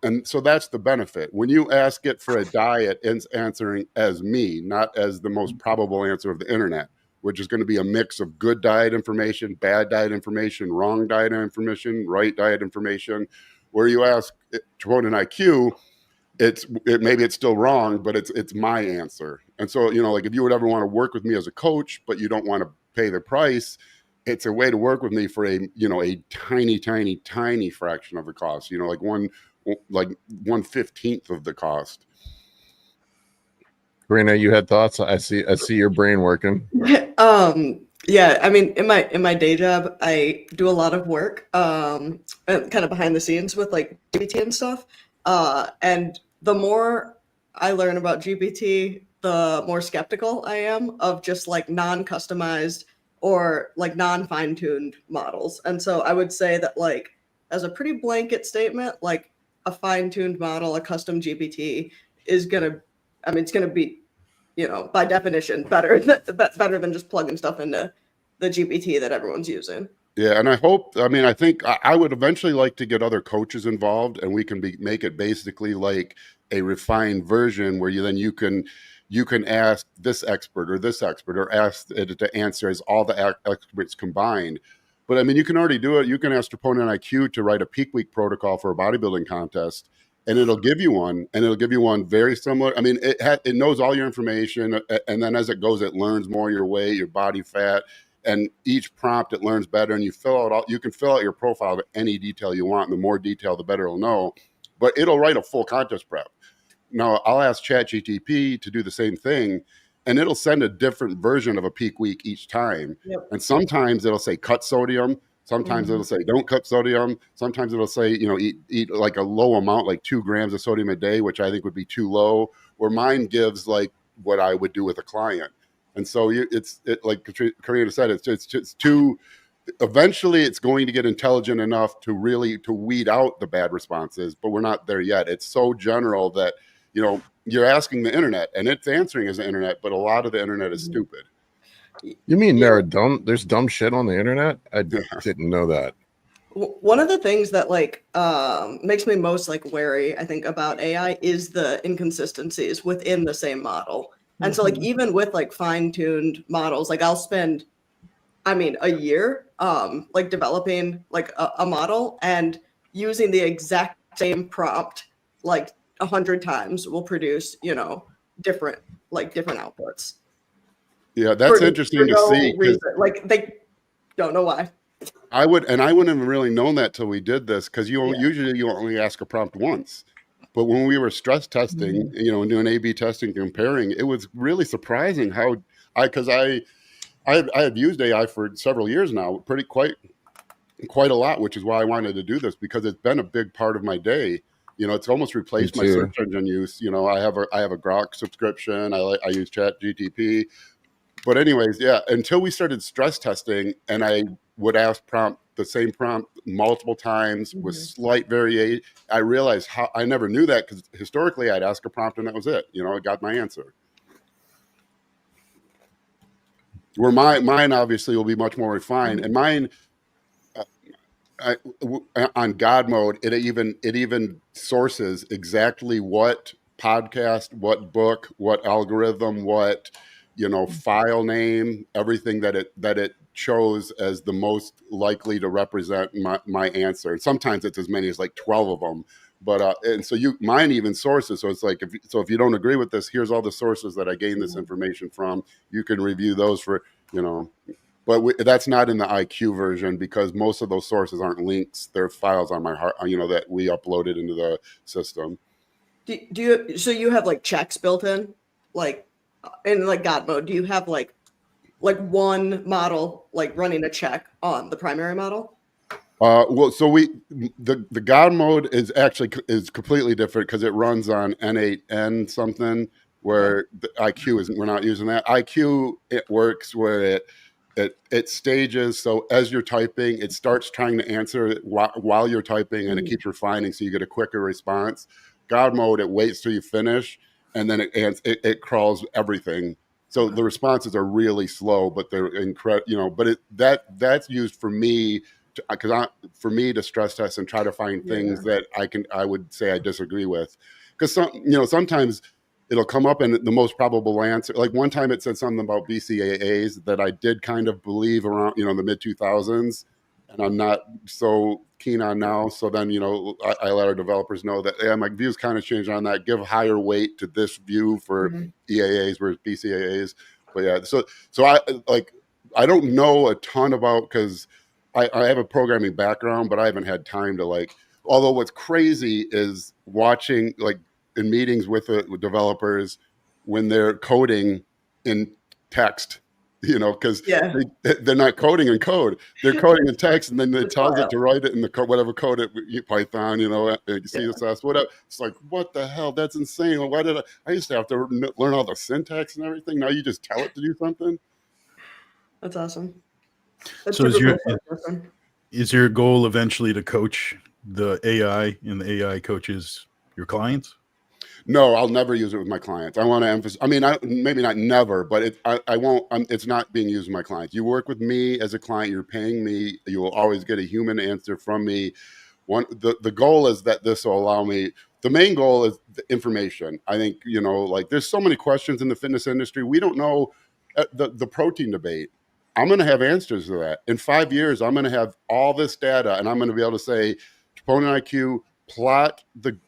and so that's the benefit. When you ask it for a diet, it's answering as me, not as the most probable answer of the internet, which is going to be a mix of good diet information, bad diet information, wrong diet information, right diet information. Where you ask Troponin IQ, maybe it's still wrong, but it's my answer. And so, like if you would ever want to work with me as a coach, but you don't want to pay the price, it's a way to work with me for a tiny fraction of the cost, like 1/15 of the cost.
Karina, you had thoughts? I see your brain working.
Yeah, I mean, in my day job, I do a lot of work, kind of behind the scenes with like GPT and stuff. And the more I learn about GPT, the more skeptical I am of just like non-customized or like non-fine-tuned models. And so I would say that like as a pretty blanket statement, like a fine-tuned model, a custom GPT is it's gonna be, by definition, better than just plugging stuff into the GPT that everyone's using.
Yeah, and I think I would eventually like to get other coaches involved, and we can make it basically like a refined version where you can ask this expert or ask it to answer as all the experts combined. But I mean, you can already do it. You can ask Troponin IQ to write a peak week protocol for a bodybuilding contest, and it'll give you one, very similar. I mean, it knows all your information, and then as it goes, it learns more your weight, your body fat. And each prompt, it learns better, and you can fill out your profile to any detail you want. And the more detail, the better it'll know. But it'll write a full contest prep. Now, I'll ask ChatGPT to do the same thing, and it'll send a different version of a peak week each time.
Yep.
And sometimes it'll say cut sodium. Sometimes it'll say don't cut sodium. Sometimes it'll say, eat like a low amount, like 2 grams of sodium a day, which I think would be too low. Where mine gives like what I would do with a client. And so like Karina said, it's just too. Eventually, it's going to get intelligent enough to weed out the bad responses, but we're not there yet. It's so general that you're asking the internet, and it's answering as the internet, but a lot of the internet is stupid.
You mean there's dumb shit on the internet? I didn't know that.
One of the things that like makes me most like wary, I think, about AI is the inconsistencies within the same model. And so like even with like fine-tuned models, like I'll spend, a year like developing like a model, and using the exact same prompt like 100 times will produce, different outputs.
Yeah, that's interesting to see.
Like they don't know why.
I wouldn't have really known that till we did this, because usually you only ask a prompt once. But when we were stress testing, and doing A/B testing, comparing, it was really surprising how I have used AI for several years now, quite a lot, which is why I wanted to do this, because it's been a big part of my day. It's almost replaced my search engine use. I have a Grok subscription. I use ChatGPT. But anyways, yeah, until we started stress testing, and I would ask the same prompt multiple times with slight variation, I realized how I never knew that, because historically I'd ask a prompt and that was it. I got my answer. Where mine obviously will be much more refined, and mine on God mode, it even sources exactly what podcast, what book, what algorithm, what file name, everything that it chose as the most likely to represent my answer. And sometimes it's as many as like 12 of them. But and so mine even sources. So it's like if you don't agree with this, here's all the sources that I gained this information from. You can review those for But that's not in the IQ version, because most of those sources aren't links. They're files on my heart, that we uploaded into the system.
So you have like checks built in, like in like God mode? Do you have like one model like running a check on the primary model?
Well, so the God mode is completely different, because it runs on N8N something, where the IQ isn't. We're not using that. IQ, it works where it stages. So as you're typing, it starts trying to answer it while you're typing, and it keeps refining, so you get a quicker response. God mode, it waits till you finish, and then it crawls everything. So the responses are really slow, but they're incredible. But that's used for me for me to stress test and try to find things that I would say I disagree with, because sometimes it'll come up in the most probable answer. Like one time it said something about BCAAs that I did kind of believe around, the mid 2000s, and I'm not so keen on now. So then, I let our developers know that, my views kind of changed on that. Give higher weight to this view for EAAs versus BCAAs. But yeah, so I don't know a ton about, because I have a programming background, but I haven't had time to although what's crazy is watching in meetings with developers when they're coding in text, because they're not coding in code, they're coding in text, and then it tells it to write it in the code, whatever code Python, CSS, whatever. It's like, what the hell? That's insane. Well, why did I used to have to learn all the syntax and everything. Now you just tell it to do something.
That's awesome.
So is your goal eventually to coach the AI, and the AI coaches your clients?
No, I'll never use it with my clients. I want to emphasize. I mean, maybe not never, but I won't. It's not being used with my clients. You work with me as a client. You're paying me. You will always get a human answer from me. The goal is that this will allow me. The main goal is the information. I think there's so many questions in the fitness industry. We don't know the protein debate. I'm going to have answers to that. In 5 years, I'm going to have all this data, and I'm going to be able to say, troponin IQ, plot the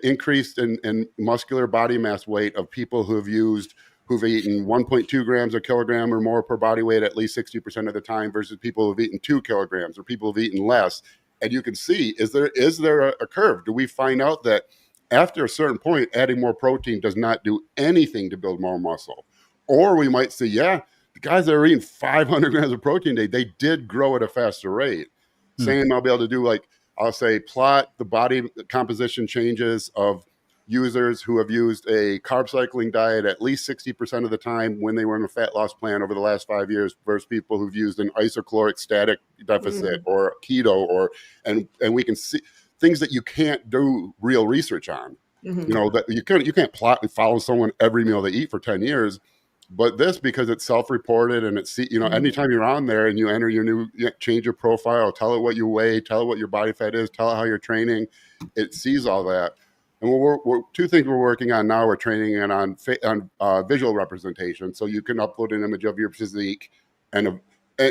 increase in muscular body mass weight of people who've eaten 1.2 grams a kilogram or more per body weight at least 60% of the time versus people who've eaten 2 kilograms or people who've eaten less. And you can see, is there a curve? Do we find out that after a certain point, adding more protein does not do anything to build more muscle? Or we might say, the guys that are eating 500 grams of protein a day, they did grow at a faster rate. Same, I'll be able to do I'll say plot the body composition changes of users who have used a carb cycling diet at least 60% of the time when they were in a fat loss plan over the last 5 years versus people who've used an isocaloric static deficit or keto and we can see things that you can't do real research on. That you can't plot and follow someone every meal they eat for 10 years. But this, because it's self-reported and it's, anytime you're on there and you enter change your profile, tell it what you weigh, tell it what your body fat is, tell it how you're training, it sees all that. And we're two things we're working on now. We're training it on visual representation. So you can upload an image of your physique, and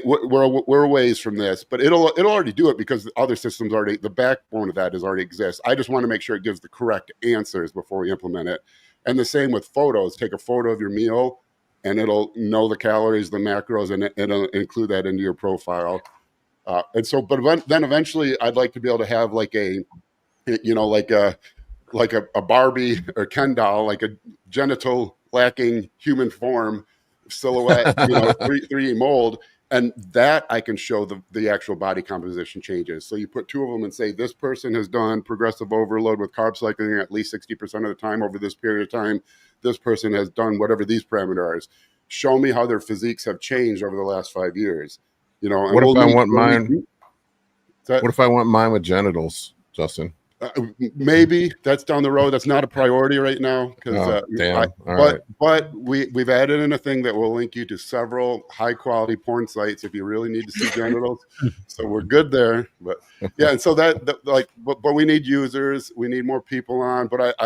we're a ways from this, but it'll already do it because the other systems the backbone of that already exists. I just want to make sure it gives the correct answers before we implement it. And the same with photos. Take a photo of your meal, and it'll know the calories, the macros, and it'll include that into your profile. And so, but then eventually I'd like to be able to have like a Barbie or Ken doll, like a genital lacking human form silhouette, 3D mold. And that I can show the actual body composition changes. So you put two of them and say, this person has done progressive overload with carb cycling at least 60% of the time over this period of time. This person has done whatever these parameters. Show me how their physiques have changed over the last 5 years. And
what if I want mine? What if I want mine with genitals, Justin?
Maybe that's down the road. That's not a priority right now. But we've added in a thing that will link you to several high quality porn sites if you really need to see genitals. So we're good there. But yeah, and so but we need users. We need more people on. But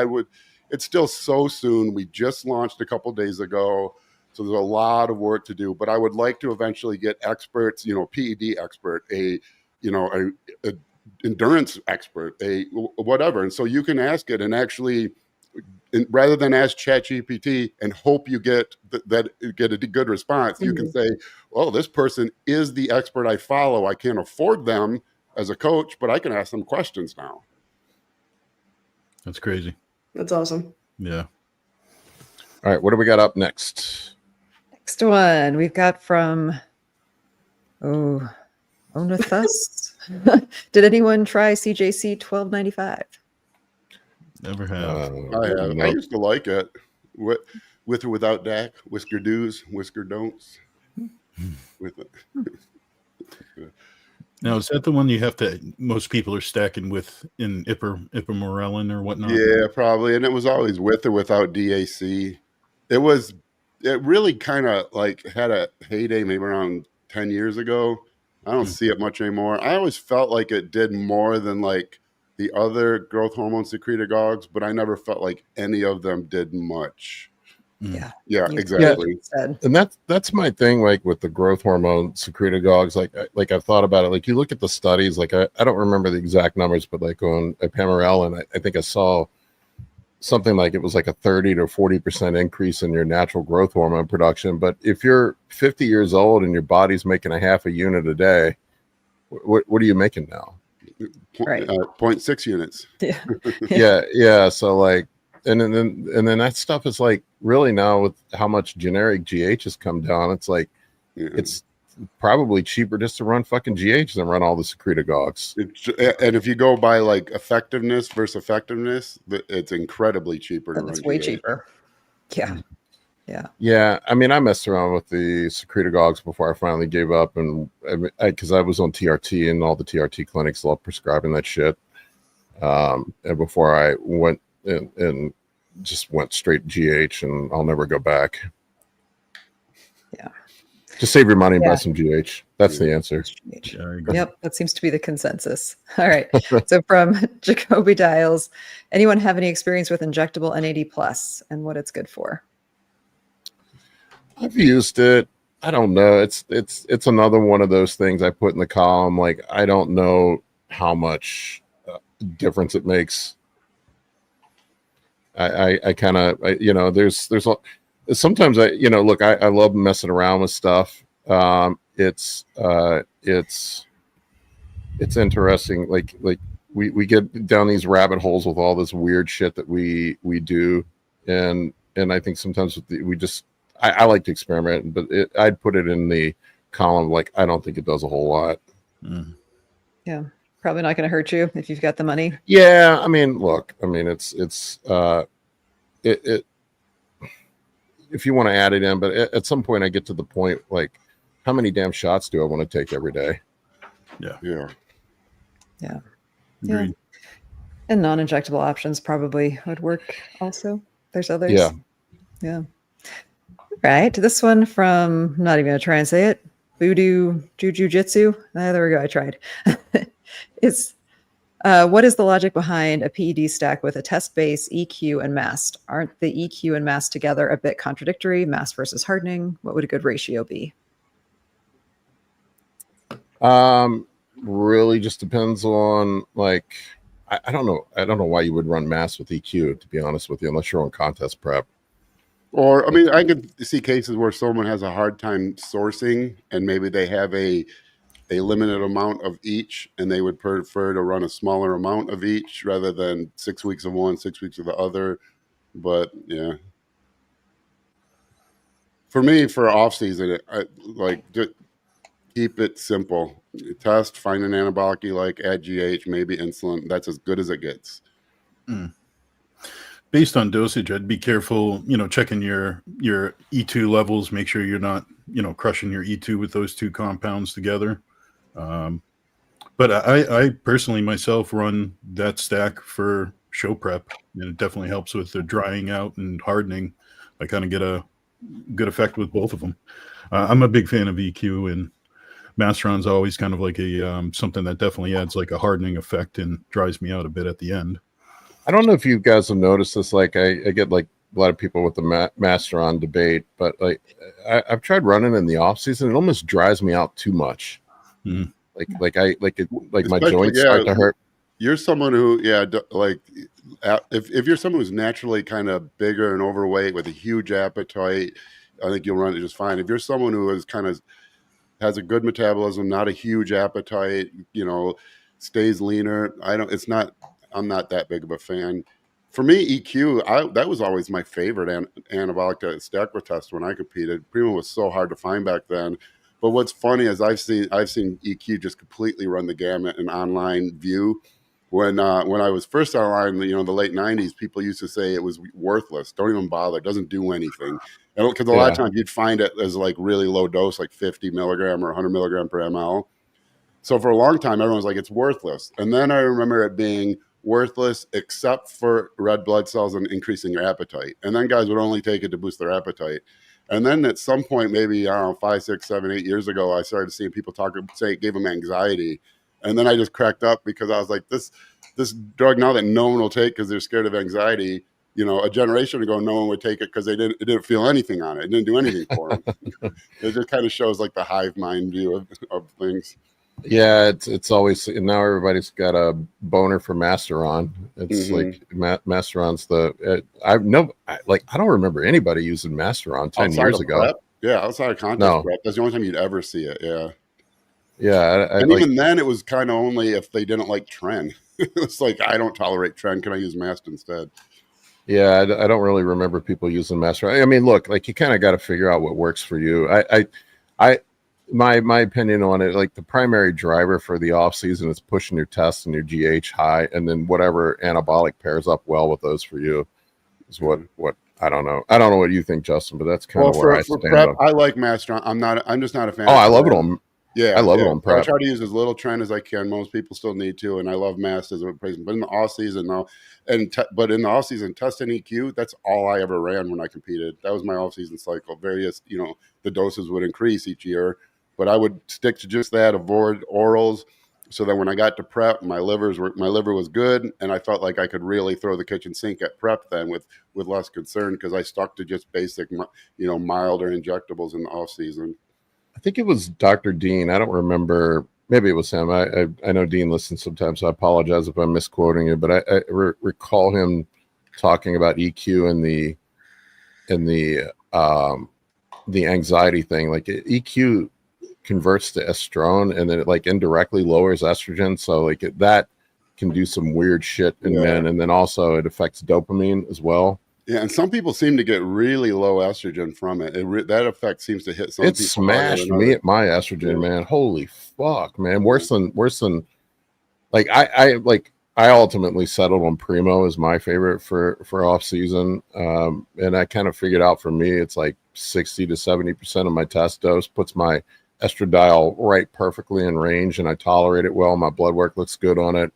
it's still so soon. We just launched a couple days ago. So there's a lot of work to do. But I would like to eventually get experts, PED expert, a endurance expert, a whatever. And so you can ask it and actually, rather than ask ChatGPT and hope you get a good response, you can say, well, this person is the expert I follow. I can't afford them as a coach, but I can ask them questions now.
That's crazy.
That's awesome.
Yeah.
All right. What do we got up next?
Next one we've got from Onathus. Did anyone try CJC 1295?
Never have.
I have. I used to like it. With or without DAC, whisker do's, whisker don'ts. with it.
Now, is that the one you have to? Most people are stacking with in ipamorelin or whatnot.
Yeah, probably. And it was always with or without DAC. It really kind of like had a heyday maybe around 10 years ago. I don't see it much anymore. I always felt like it did more than like the other growth hormone secretagogues, but I never felt like any of them did much.
Yeah.
Yeah,
You
exactly.
said.
And that's my thing, like with the growth hormone secretagogues. Like I've thought about it. Like you look at the studies, like I don't remember the exact numbers, but like on ipamorelin, I think I saw something like it was like a 30 to 40% increase in your natural growth hormone production. But if you're 50 years old and your body's making a half a unit a day, what are you making now?
Right.
0.6 units.
Yeah.
Yeah. So like, and then that stuff is like really now with how much generic GH has come down, it's like it's probably cheaper just to run fucking GH than run all the secretagogues.
And if you go by like effectiveness versus effectiveness, it's incredibly cheaper to run.
It's way
GH.
cheaper. Yeah.
Yeah, I mean, I messed around with the secretagogues before I finally gave up, and because I was on TRT and all the TRT clinics love prescribing that shit. And before I went and just went straight GH, and I'll never go back.
Yeah.
Just save your money and buy some GH. That's the answer.
Yep, that seems to be the consensus. All right. So from Jacoby Dials, anyone have any experience with injectable NAD plus and what it's good for?
I've used it. I don't know. It's another one of those things I put in the column. Like I don't know how much difference it makes. I kind of there's sometimes look, I love messing around with stuff. It's interesting. Like we get down these rabbit holes with all this weird shit that we do, and I think sometimes I like to experiment, but I'd put it in the column like I don't think it does a whole lot.
Yeah, probably not going to hurt you if you've got the money.
Yeah, I mean, look, I mean, it's if you want to add it in, but at some point I get to the point like, how many damn shots do I want to take every day?
Yeah.
Agreed.
And non-injectable options probably would work also. There's others. Yeah. Right. This one from, I'm not even going to try and say it, Voodoo Jujitsu. There we go. I tried. It's what is the logic behind a PED stack with a test base, EQ, and mast? Aren't the EQ and mast together a bit contradictory? Mast versus hardening. What would a good ratio be?
Really just depends on like, I don't know. I don't know why you would run mast with EQ, to be honest with you, unless you're on contest prep.
Or, I mean, I could see cases where someone has a hard time sourcing and maybe they have a limited amount of each and they would prefer to run a smaller amount of each rather than 6 weeks of one, 6 weeks of the other. But yeah, for me, for off season, I like just keep it simple. Test, find an anabolic you like, add GH, maybe insulin. That's as good as it gets.
Based on dosage, I'd be careful, checking your E2 levels, make sure you're not, crushing your E2 with those two compounds together. But I personally myself run that stack for show prep, and it definitely helps with the drying out and hardening. I kind of get a good effect with both of them. I'm a big fan of EQ, and Masteron's always kind of like a something that definitely adds like a hardening effect and dries me out a bit at the end.
I don't know if you guys have noticed this. Like I get like a lot of people with the Masteron debate, but like I've tried running in the off season. It almost dries me out too much.
Mm-hmm.
Like my joints start to hurt.
You're someone who, if you're someone who's naturally kind of bigger and overweight with a huge appetite, I think you'll run it just fine. If you're someone who is kind of has a good metabolism, not a huge appetite, stays leaner, I'm not that big of a fan. For me, EQ, that was always my favorite anabolic to stack with test when I competed. Primo was so hard to find back then. But what's funny is I've seen EQ just completely run the gamut in online view, when I was first online, the late 90s, people used to say it was worthless. Don't even bother. It doesn't do anything. Because a lot of times you'd find it as like really low dose, like 50 milligram or 100 milligram per ml. So for a long time, everyone was like, it's worthless. And then I remember it being worthless except for red blood cells and increasing your appetite. And then guys would only take it to boost their appetite. And then at some point, maybe, I don't know, 5, 6, 7, 8 years ago, I started seeing people say it gave them anxiety. And then I just cracked up because I was like, this drug now that no one will take because they're scared of anxiety, a generation ago, no one would take it because it didn't feel anything on it. It didn't do anything for them. It just kind of shows like the hive mind view of things.
Yeah, it's always, now everybody's got a boner for Masteron. It's like Masteron's I don't remember anybody using Masteron 10 years ago.
Prep? Yeah, outside of contest prep. That's the only time you'd ever see it. Yeah.
Yeah.
And even then it was kind of only if they didn't like Tren. It's like, I don't tolerate Tren. Can I use Mast instead?
Yeah, I don't really remember people using Masteron. I mean, look, like you kind of got to figure out what works for you. My opinion on it, like the primary driver for the off season is pushing your tests and your GH high, and then whatever anabolic pairs up well with those for you is what I don't know. I don't know what you think, Justin, but that's kind of where I stand.
Prep, I like Masteron. I'm just not a fan.
Oh, I love it on.
Yeah,
I love it on prep.
I try to use as little Tren as I can. Most people still need to, and I love Mast as a replacement. But in the off season, though, but in the off season, test and EQ, that's all I ever ran when I competed. That was my off season cycle. Various, the doses would increase each year, but I would stick to just that. Avoid orals, so that when I got to prep, my liver was good, and I felt like I could really throw the kitchen sink at prep then with less concern because I stuck to just basic, milder injectables in the off season.
I think it was Dr. Dean. I don't remember. Maybe it was him. I know Dean listens sometimes, so I apologize if I'm misquoting it. But I recall him talking about EQ and the anxiety thing. Like EQ converts to estrone, and then it like indirectly lowers estrogen. So like that can do some weird shit in men, and then also it affects dopamine as well.
Yeah, and some people seem to get really low estrogen from it. That effect seems to hit some people.
It smashed me at my estrogen, man. Holy fuck, man. Worse than like I ultimately settled on Primo as my favorite for off season. And I kind of figured out for me it's like 60 to 70% of my test dose puts my estradiol right perfectly in range, and I tolerate it well. My blood work looks good on it.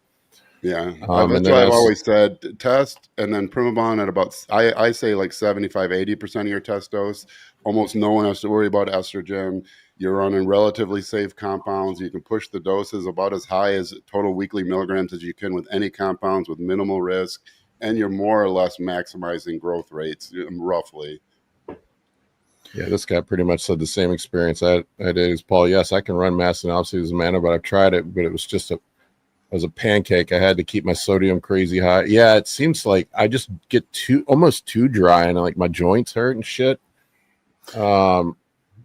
Yeah, that's why I've always said test and then Primabon at about, I say like 75-80% of your test dose. Almost no one has to worry about estrogen. You're running relatively safe compounds. You can push the doses about as high as total weekly milligrams as you can with any compounds with minimal risk, and you're more or less maximizing growth rates roughly.
Yeah, this guy pretty much said the same experience I did as Paul. Yes, I can run Mast and off-season manner, but I've tried it, but it was just as a pancake. I had to keep my sodium crazy high. Yeah, it seems like I just get almost too dry, and like my joints hurt and shit. I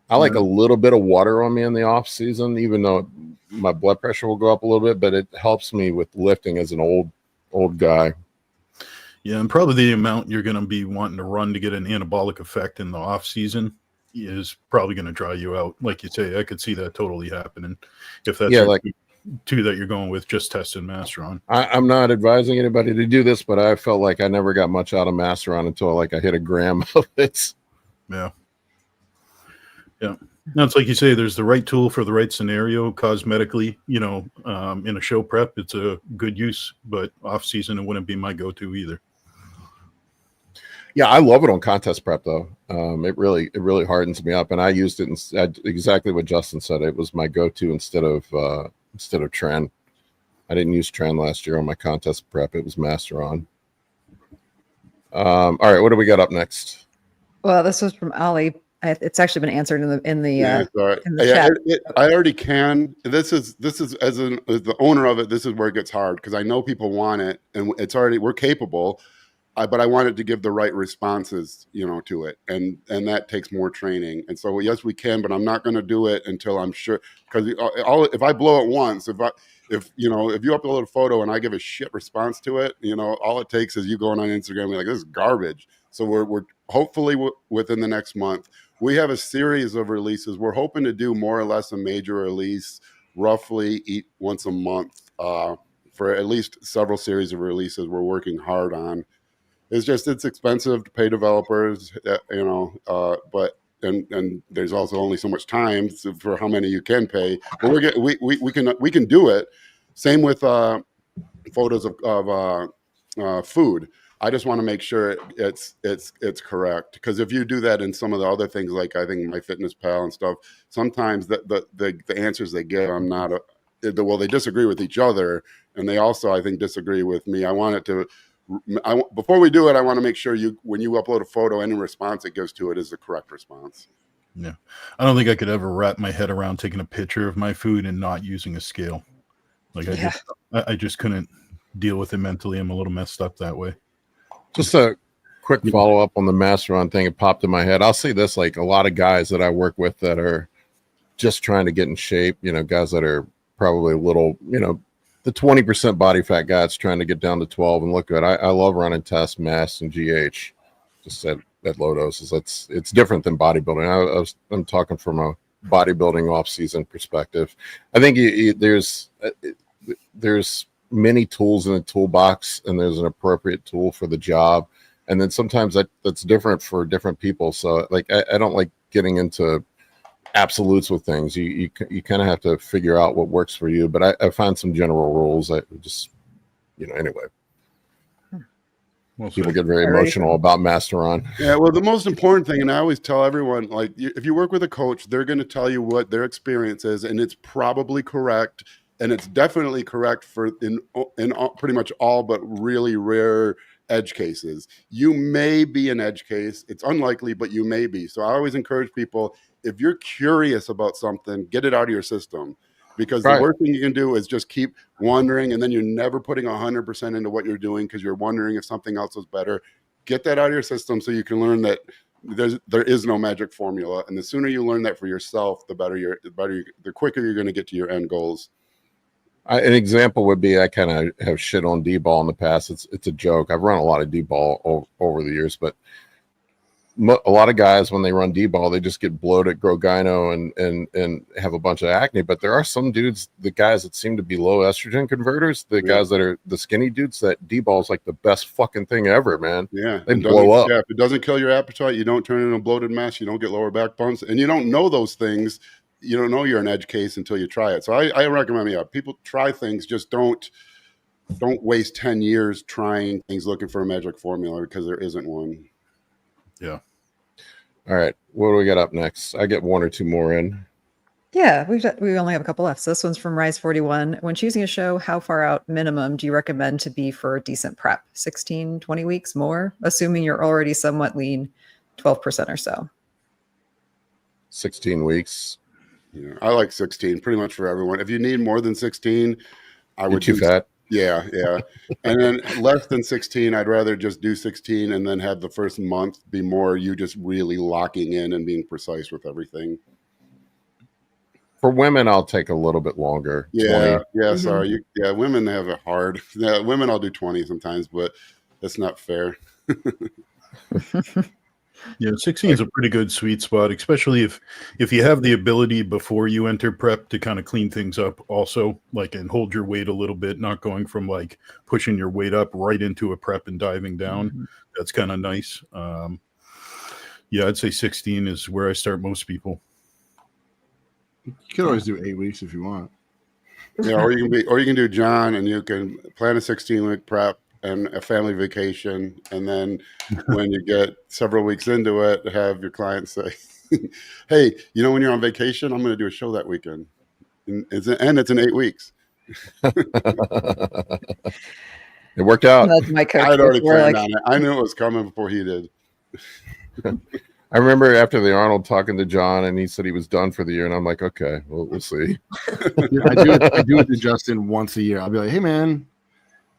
like a little bit of water on me in the off season, even though my blood pressure will go up a little bit, but it helps me with lifting as an old guy.
Yeah, and probably the amount you're going to be wanting to run to get an anabolic effect in the off season is probably going to dry you out. Like you say, I could see that totally happening if that's two that you're going with, just testing Masteron.
I'm not advising anybody to do this, but I felt like I never got much out of Masteron until like I hit a gram of it.
Yeah. Now it's like you say, there's the right tool for the right scenario. Cosmetically, in a show prep, it's a good use, but off season, it wouldn't be my go-to either.
Yeah, I love it on contest prep though. It really hardens me up, and I used it exactly what Justin said. It was my go-to instead of Tren. I didn't use Tren last year on my contest prep. It was Masteron. All right, what do we got up next?
Well, this was from Ali. It's actually been answered in the chat.
I already can. This is as the owner of it. This is where it gets hard because I know people want it, and we're capable. But I wanted to give the right responses, to it, and that takes more training. And so yes, we can, but I'm not going to do it until I'm sure. Because if I blow it once, if you upload a photo and I give a shit response to it, all it takes is you going on Instagram and be like, this is garbage. So we're hopefully within the next month. We have a series of releases. We're hoping to do more or less a major release roughly once a month for at least several series of releases we're working hard on. It's just, it's expensive to pay developers, but and there's also only so much time for how many you can pay. But we can do it. Same with photos of food. I just want to make sure it's correct, because if you do that in some of the other things, like I think MyFitnessPal and stuff, sometimes the answers they get, I'm not they disagree with each other, and they also, I think, disagree with me. I want it to. Before we do it, I want to make sure when you upload a photo, any response it gives to it is the correct response.
Yeah, I don't think I could ever wrap my head around taking a picture of my food and not using a scale. Like I just couldn't deal with it mentally. I'm a little messed up that way.
Just a quick follow up on the Masteron thing. It popped in my head. I'll say this: like a lot of guys that I work with that are just trying to get in shape. Guys that are probably a little, the 20% body fat guys trying to get down to 12 and look good. I love running tests, mass, and GH, just at low doses. It's different than bodybuilding. I'm talking from a bodybuilding off-season perspective. I think there's many tools in the toolbox, and there's an appropriate tool for the job. And then sometimes that's different for different people. So like I don't like getting into absolutes with things. You kind of have to figure out what works for you, but I find some general rules. I just anyway, people get very emotional about Masteron.
Yeah, well, the most important thing, and I always tell everyone, like, if you work with a coach, they're going to tell you what their experience is, and it's probably correct, and it's definitely correct for in pretty much all but really rare edge cases. You may be an edge case. It's unlikely, but you may be. So I always encourage people, if you're curious about something, get it out of your system, because the worst thing you can do is just keep wondering, and then you're never putting 100% into what you're doing because you're wondering if something else is better. Get that out of your system so you can learn that there is no magic formula, and the sooner you learn that for yourself, the quicker you're going to get to your end goals.
An example would be, I kind of have shit on D-ball in the past. It's a joke. I've run a lot of D-ball over the years, but a lot of guys, when they run D-ball, they just get bloated, grow gyno, and have a bunch of acne. But there are some dudes, the guys that seem to be low estrogen converters, the guys that are the skinny dudes, that D-ball is like the best fucking thing ever, man.
Yeah,
they blow up.
Yeah, if it doesn't kill your appetite, you don't turn into a bloated mess, you don't get lower back bumps, and you don't know those things. You don't know you're an edge case until you try it. So I recommend, people try things. Just don't waste 10 years trying things looking for a magic formula, because there isn't one.
Yeah.
All right. What do we got up next? I get one or two more in.
Yeah, we only have a couple left. So this one's from Rise41. When choosing a show, how far out minimum do you recommend to be for a decent prep? 16, 20 weeks more, assuming you're already somewhat lean, 12% or so.
16 weeks.
Yeah, I like 16 pretty much for everyone. If you need more than 16, I would
too fat.
Yeah. And then less than 16, I'd rather just do 16 and then have the first month be more you just really locking in and being precise with everything.
For women, I'll take a little bit longer.
Yeah.
20.
Yeah. Sorry. Women have it hard. Yeah, women, I'll do 20 sometimes, but that's not fair.
Yeah, 16 is a pretty good sweet spot, especially if you have the ability before you enter prep to kind of clean things up also, like, and hold your weight a little bit, not going from like pushing your weight up right into a prep and diving down. Mm-hmm. That's kind of nice. Yeah, I'd say 16 is where I start most people.
You could always do 8 weeks if you want.
Yeah, or you can do John, and you can plan a 16-week prep and a family vacation, and then when you get several weeks into it, have your client say, hey, when you're on vacation, I'm going to do a show that weekend. And it's in 8 weeks.
It worked out.
That's my coach.
I'd already planned on it. I knew it was coming before he did.
I remember after the Arnold talking to John, and he said he was done for the year, and I'm like, okay, we'll see.
I do it to Justin once a year. I'll be like, hey, man,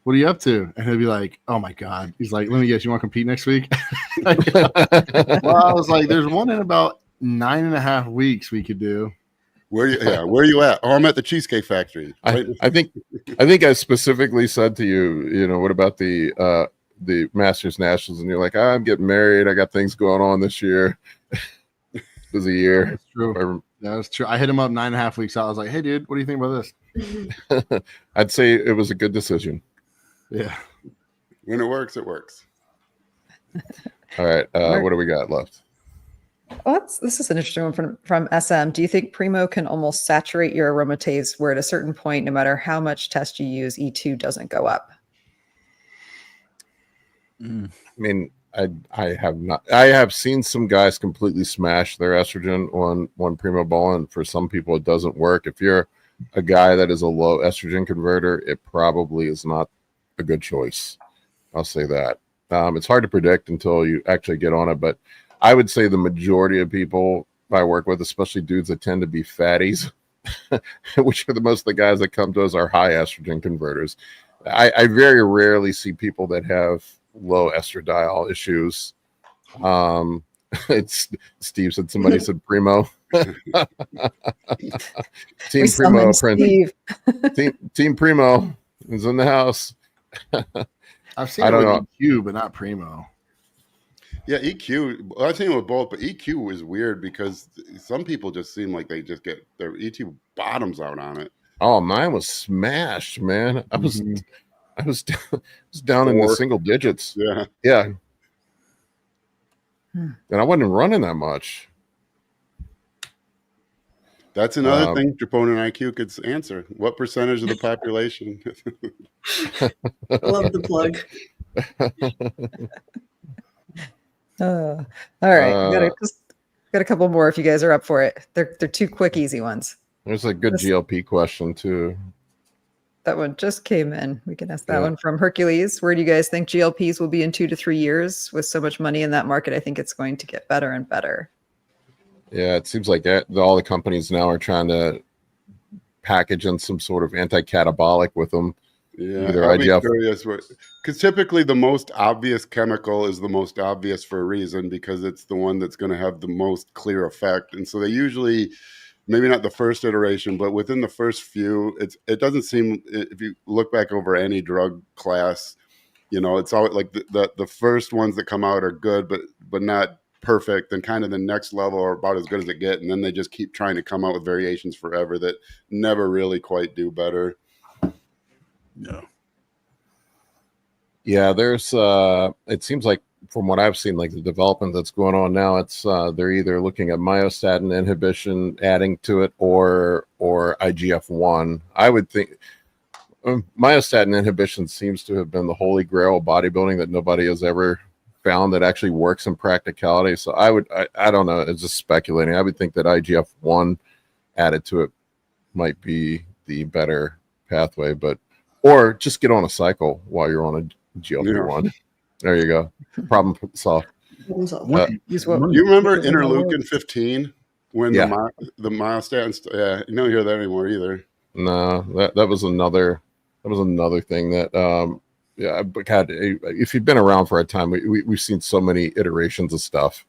what are you up to? And he'll be like, oh my God. He's like, let me guess, you want to compete next week? Well, I was like, there's one in about 9.5 weeks we could do.
Where are you at? Oh, I'm at the Cheesecake Factory.
Right? I think I specifically said to you, what about the Masters Nationals? And you're like, I'm getting married. I got things going on this year. Busy year.
That's true. That's true. I hit him up 9.5 weeks out. I was like, hey, dude, what do you think about this?
I'd say it was a good decision.
Yeah.
When it works, it works.
All right. What do we got left?
Well, this is an interesting one from SM. Do you think Primo can almost saturate your aromatase where at a certain point, no matter how much test you use, E2 doesn't go up?
I mean, I have seen some guys completely smash their estrogen on Primo Ball, and for some people it doesn't work. If you're a guy that is a low estrogen converter, it probably is not a good choice. I'll say that. It's hard to predict until you actually get on it, but I would say the majority of people I work with, especially dudes that tend to be fatties, which are most of the guys that come to us, are high estrogen converters. I very rarely see people that have low estradiol issues. It's Steve said, somebody said Primo. Team Primo, Team Primo is in the house.
I've seen
I
it
don't
with
know.
EQ, but not Primo.
Yeah, EQ. Well, I've seen it with both, but EQ is weird because some people just seem like they just get their EQ bottoms out on it.
Oh, mine was smashed, man. I was down in the single digits.
Yeah.
And I wasn't running that much.
That's another thing Troponin IQ could answer. What percentage of the population?
Love the plug.
All right, got a couple more if you guys are up for it. They're two quick, easy ones.
There's a good GLP question too.
That one just came in. We can ask that one from Hercules. Where do you guys think GLPs will be in 2 to 3 years? With so much money in that market, I think it's going to get better and better.
Yeah, it seems like all the companies now are trying to package in some sort of anti-catabolic with them.
Yeah,
Either
I'll be
IGF.
curious because typically the most obvious chemical is the most obvious for a reason, because it's the one that's going to have the most clear effect. And so they usually, maybe not the first iteration, but within the first few, it doesn't seem, if you look back over any drug class, it's always like the first ones that come out are good, but not perfect, and kind of the next level are about as good as it gets, and then they just keep trying to come out with variations forever that never really quite do better.
Yeah, there's it seems like from what I've seen, like the development that's going on now, it's they're either looking at myostatin inhibition, adding to it, or IGF-1. I would think myostatin inhibition seems to have been the holy grail of bodybuilding that nobody has ever found that actually works in practicality. So I don't know, it's just speculating. I would think that IGF-1 added to it might be the better pathway, or just get on a cycle while you're on a GLP-1. There you go. Problem solved.
You remember interleukin 15 when the myostatin? Yeah, you don't hear that anymore either.
No, that was another thing that but God, if you've been around for a time, we've seen so many iterations of stuff,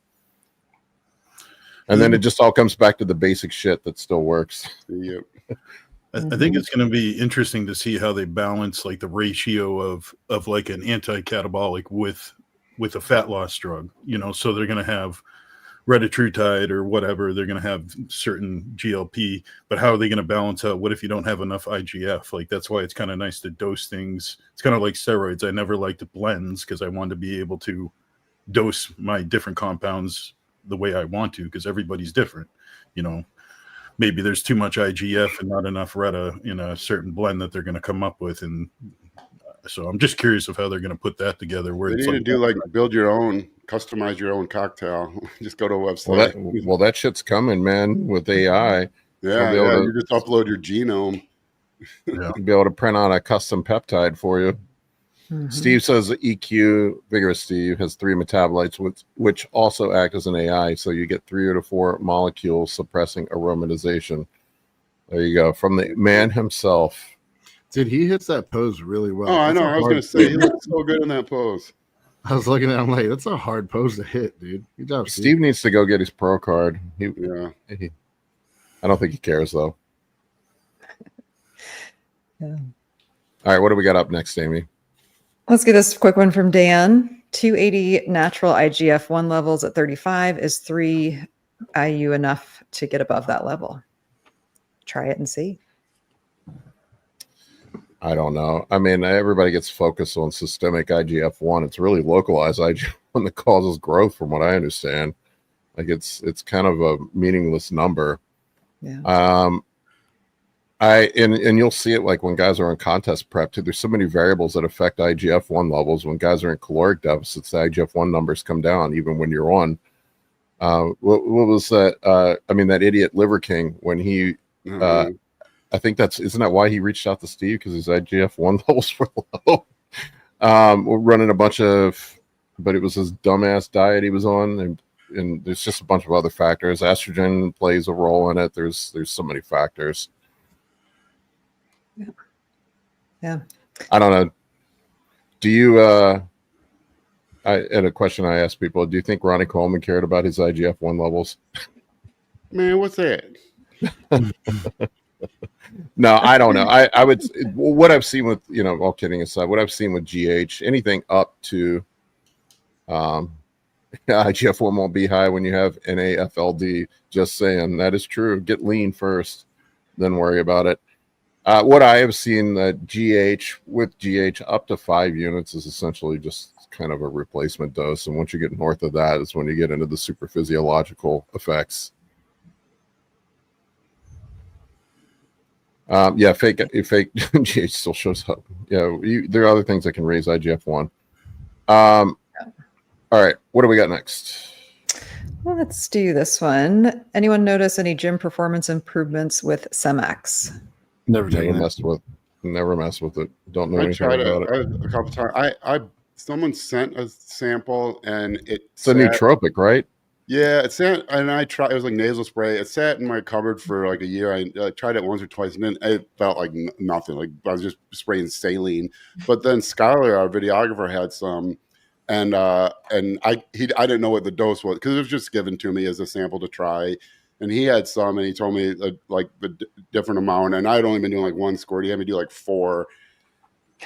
and then it just all comes back to the basic shit that still works.
Yep.
I think it's going to be interesting to see how they balance like the ratio of like an anti-catabolic with a fat loss drug, so they're going to have retatrutide or whatever. They're going to have certain GLP, but how are they going to balance out? What if you don't have enough IGF? Like, that's why it's kind of nice to dose things. It's kind of like steroids. I never liked blends because I wanted to be able to dose my different compounds the way I want to, because everybody's different, Maybe there's too much IGF and not enough Reta in a certain blend that they're going to come up with. And so I'm just curious of how they're going to put that together. Where
they need to do build your own, customize your own cocktail. Just go to a website.
Well, that shit's coming, man, with AI.
Yeah, you just upload your genome.
You'll be able to print out a custom peptide for you. Mm-hmm. Steve says EQ, Vigorous Steve, has 3 metabolites, which also act as an AI. So you get 3 to 4 molecules suppressing aromatization. There you go. From the man himself.
Dude, he hits that pose really well.
Oh, I know. I was going to say, he looks so good in that pose.
I was looking at him like, that's a hard pose to hit, dude. Good job,
Steve needs to go get his pro card. I don't think he cares, though.
Yeah.
All right, what do we got up next, Amy?
Let's get this quick one from Dan. 280 natural IGF-1 levels at 35. Is 3 IU enough to get above that level? Try it and see.
I don't know. I mean, everybody gets focused on systemic IGF-1. It's really localized IGF-1 that causes growth, from what I understand. Like it's kind of a meaningless number.
Yeah.
And you'll see it like when guys are on contest prep too. There's so many variables that affect IGF-1 levels. When guys are in caloric deficits, the IGF-1 numbers come down even when you're on. What was that? I mean, that idiot Liver King, when he I think isn't that why he reached out to Steve, because his IGF-1 levels were low. We're running a bunch of, but it was his dumbass diet he was on, and there's just a bunch of other factors. Estrogen plays a role in it. There's so many factors.
Yeah.
I don't know. Do you? And a question I asked people: do you think Ronnie Coleman cared about his IGF-1 levels?
Man, what's that?
No, I don't know. I would, what I've seen with, all kidding aside, what I've seen with GH, anything up to IGF-1 won't be high when you have NAFLD. Just saying, that is true. Get lean first, then worry about it. What I have seen, GH with GH up to 5 units is essentially just kind of a replacement dose. And once you get north of that is when you get into the super physiological effects. Fake GH still shows up. Yeah, there are other things that can raise IGF-1. All right, what do we got next?
Well, let's do this one. Anyone notice any gym performance improvements with Semax?
Never messed
with it. Don't know
I
anything
tried
about it.
a couple times. Someone sent a sample, and
it's a nootropic, right?
Yeah, it sat, and I tried. It was like nasal spray. It sat in my cupboard for like a year. I tried it once or twice, and then it felt like nothing. Like I was just spraying saline. But then Skylar, our videographer, had some, and I didn't know what the dose was because it was just given to me as a sample to try. And he had some, and he told me like the different amount. And I had only been doing like 1 squirt. He had me do like 4.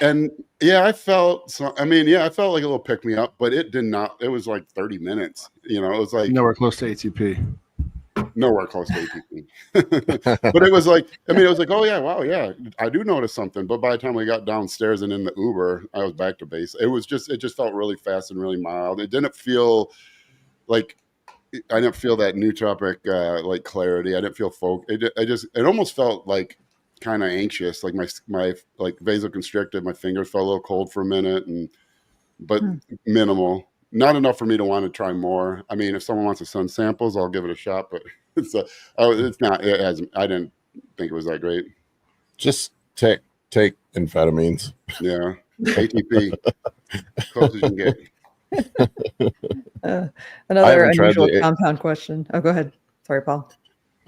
And yeah, I felt like a little pick me up, but it did not. It was like 30 minutes. It was like
nowhere close to ATP.
Nowhere close to ATP. But it was like, oh yeah, wow, yeah, I do notice something. But by the time we got downstairs and in the Uber, I was back to base. It just felt really fast and really mild. It didn't feel like. I didn't feel that nootropic like clarity. I didn't feel it almost felt like kind of anxious, like my like vasoconstricted. My fingers felt a little cold for a minute, but minimal, not enough for me to want to try more. I mean, if someone wants to send samples, I'll give it a shot, but it's not. I didn't think it was that great.
Just take amphetamines.
Yeah, ATP, close as you can get.
Another unusual compound question. Oh, go ahead. Sorry, Paul.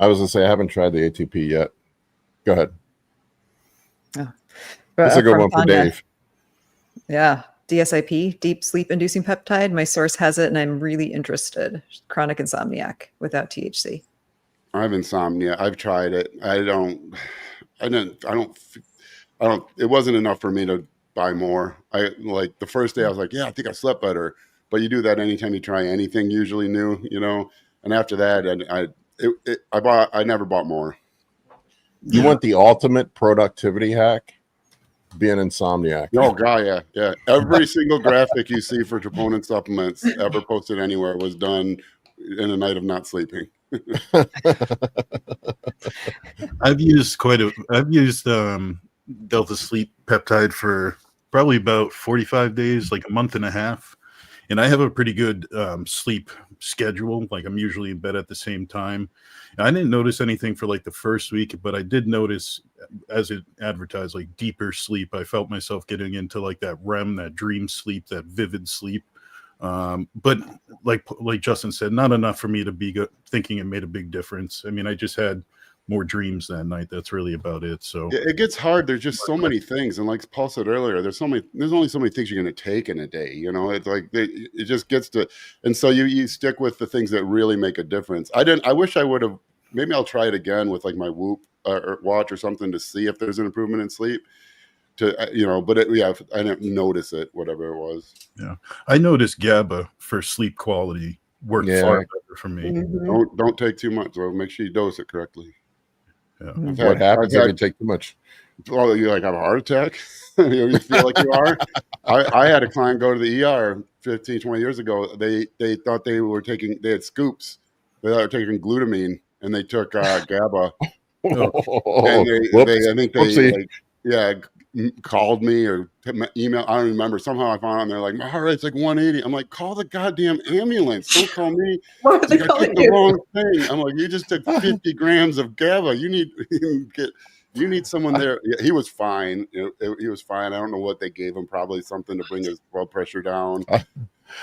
I was gonna say I haven't tried the ATP yet. Go ahead.
Oh.
That's a good one for Dave.
Yeah. DSIP, deep sleep inducing peptide. My source has it and I'm really interested. Chronic insomniac without THC.
I have insomnia. I've tried it. It wasn't enough for me to buy more. Like the first day I was like, yeah, I think I slept better. But you do that anytime you try anything usually new, and after that, I never bought more.
You want the ultimate productivity hack? Be an insomniac.
Oh god, yeah. Every single graphic you see for troponin supplements ever posted anywhere was done in a night of not sleeping.
I've used Delta Sleep peptide for probably about 45 days, like a month and a half. And I have a pretty good sleep schedule. Like I'm usually in bed at the same time. And I didn't notice anything for like the first week, but I did notice, as it advertised, like deeper sleep. I felt myself getting into like that REM, that dream sleep, that vivid sleep. But like Justin said, not enough for me to be thinking it made a big difference. I mean, I just had more dreams that night. That's really about it. So
it gets hard. There's just so many things, and like Paul said earlier, there's only so many things you're going to take in a day. It's like it just gets to, and so you stick with the things that really make a difference. I wish I would have. Maybe I'll try it again with like my Whoop or watch or something to see if there's an improvement in sleep. But I didn't notice it, whatever it was.
Yeah, I noticed GABA for sleep quality worked far better for me.
Mm-hmm.
Don't take too much. So make sure you dose it correctly.
Yeah.
What happens if you take too much?
Oh, you like have a heart attack? You feel like you are? I had a client go to the ER 15, 20 years ago. They thought they had scoops. They thought they were taking glutamine, and they took GABA. And I think they called me or email. I don't remember. Somehow I found out, and they're like, my heart rate's like 180. I'm like, call the goddamn ambulance. Don't call me.
Why are they
Like, I
calling
took the
you?
wrong thing. I'm like, you just took 50 grams of GABA. You need someone there. Yeah, he was fine. He was fine. I don't know what they gave him. Probably something to bring his blood pressure down.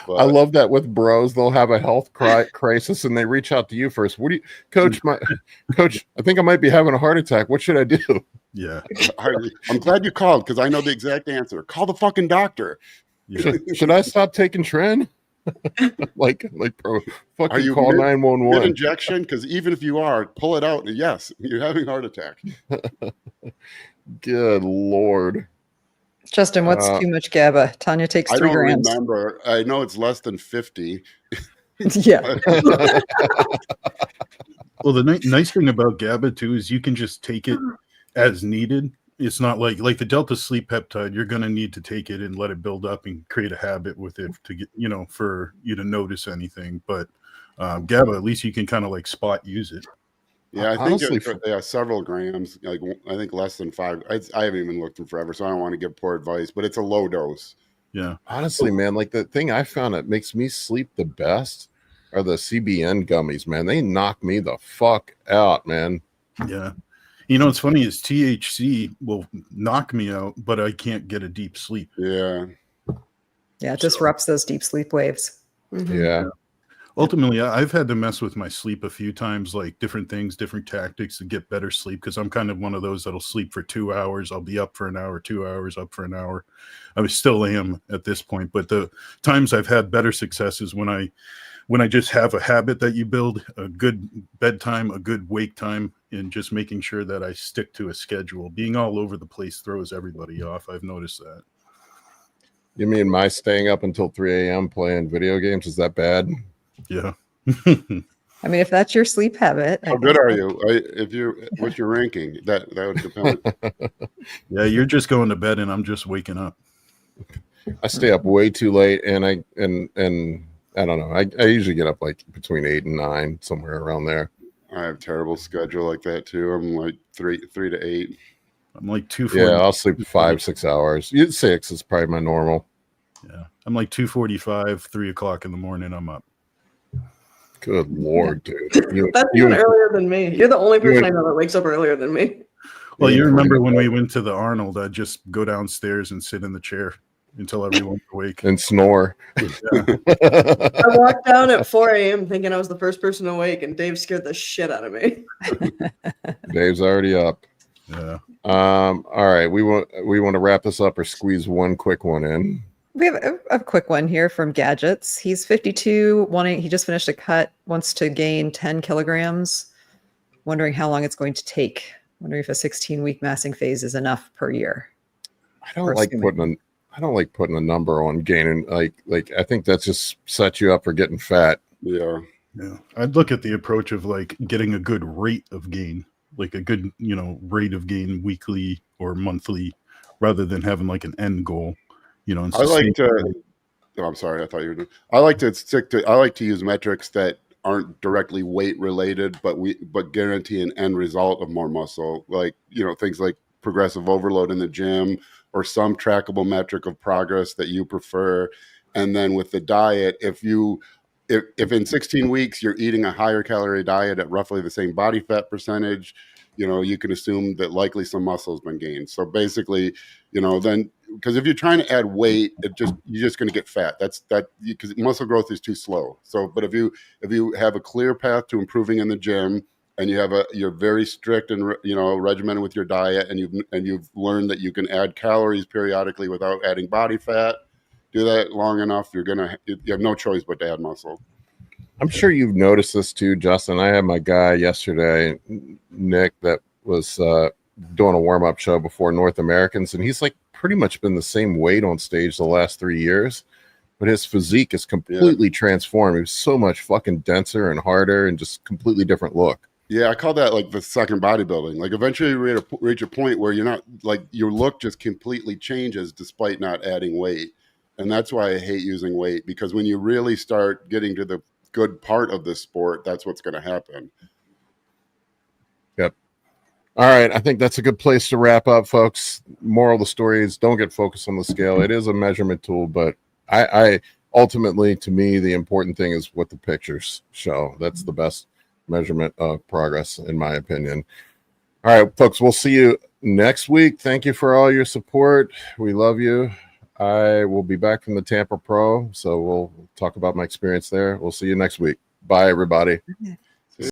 But
I love that with bros. They'll have a health crisis and they reach out to you first. What do you, coach? Coach, I think I might be having a heart attack. What should I do?
Yeah.
I'm glad you called because I know the exact answer. Call the fucking doctor.
Yeah.
Should I stop taking Tren? like bro,
Are
fucking
you
call 911.
injection? Because even if you are, pull it out. Yes, you're having a heart attack.
Good Lord.
Justin, what's too much GABA? Tanya takes 3 grams.
I don't remember. I know it's less than 50.
Yeah.
Well, the nice thing about GABA too is you can just take it as needed. It's not like the Delta Sleep Peptide. You're going to need to take it and let it build up and create a habit with it to get, for you to notice anything. But GABA, at least you can kind of like spot use it.
Yeah, I
Honestly,
think several grams. Like I think less than 5. I haven't even looked in forever, so I don't want to give poor advice. But it's a low dose.
Yeah.
Honestly, man, like the thing I found that makes me sleep the best are the CBN gummies, man. They knock me the fuck out, man.
Yeah. What's funny is THC will knock me out, but I can't get a deep sleep.
Yeah.
Yeah, it disrupts those deep sleep waves.
Yeah.
Ultimately, I've had to mess with my sleep a few times, like different things, different tactics to get better sleep. Because I'm kind of one of those that'll sleep for 2 hours. I'll be up for an hour, 2 hours, up for an hour. I still am at this point. But the times I've had better success is when I just have a habit that you build, a good bedtime, a good wake time, and just making sure that I stick to a schedule. Being all over the place throws everybody off. I've noticed that.
You mean my staying up until 3 a.m. playing video games? Is that bad?
Yeah.
I mean, if that's your sleep habit.
How good are you? What's your ranking? That would depend.
Yeah, you're just going to bed and I'm just waking up.
I stay up way too late, and I don't know. I usually get up like between 8 and 9, somewhere around there.
I have a terrible schedule like that too. I'm like 3 to 8.
I'm like 2:40.
Yeah, I'll sleep 5-6 hours. 6 is probably my normal.
Yeah, I'm like 2:45, 3 o'clock in the morning. I'm up.
Good Lord, dude.
That's even earlier than me. You're the only person I know that wakes up earlier than me.
Well, you remember when we went to the Arnold, I'd just go downstairs and sit in the chair until everyone's awake.
And snore.
Yeah.
I walked down at 4 a.m. thinking I was the first person awake, and Dave scared the shit out of me.
Dave's already up.
Yeah.
All right. We want to wrap this up or squeeze one quick one in.
We have a quick one here from Gadgets. He's 52, he just finished a cut, wants to gain 10 kilograms, wondering how long it's going to take. Wondering if a 16-week massing phase is enough per year.
I don't like putting a number on gaining. Like I think that just sets you up for getting fat.
Yeah.
Yeah. I'd look at the approach of like getting a good rate of gain, like a good, rate of gain weekly or monthly, rather than having like an end goal. I'm sorry. I thought you were. I like to use metrics that aren't directly weight related, but guarantee an end result of more muscle. Like things like progressive overload in the gym, or some trackable metric of progress that you prefer. And then with the diet, if in 16 weeks you're eating a higher calorie diet at roughly the same body fat percentage, you can assume that likely some muscle has been gained. So basically, then. Because if you're trying to add weight, you're just going to get fat. Because muscle growth is too slow. So, but if you have a clear path to improving in the gym, and you're very strict and regimented with your diet, and you've learned that you can add calories periodically without adding body fat, do that long enough, you have no choice but to add muscle.
I'm sure you've noticed this too, Justin. I had my guy yesterday, Nick, that was doing a warm-up show before North Americans, and he's like pretty much been the same weight on stage the last 3 years, but his physique is completely transformed. He was so much fucking denser and harder and just completely different look.
Yeah, I call that like the second bodybuilding. Like eventually you reach a point where you're not like your look just completely changes despite not adding weight. And that's why I hate using weight, because when you really start getting to the good part of the sport, that's what's going to happen.
Yep. All right. I think that's a good place to wrap up, folks. Moral of the story is don't get focused on the scale. It is a measurement tool, but I ultimately, to me, the important thing is what the pictures show. That's the best measurement of progress, in my opinion. All right, folks, we'll see you next week. Thank you for all your support. We love you. I will be back from the Tampa Pro, so we'll talk about my experience there. We'll see you next week. Bye, everybody.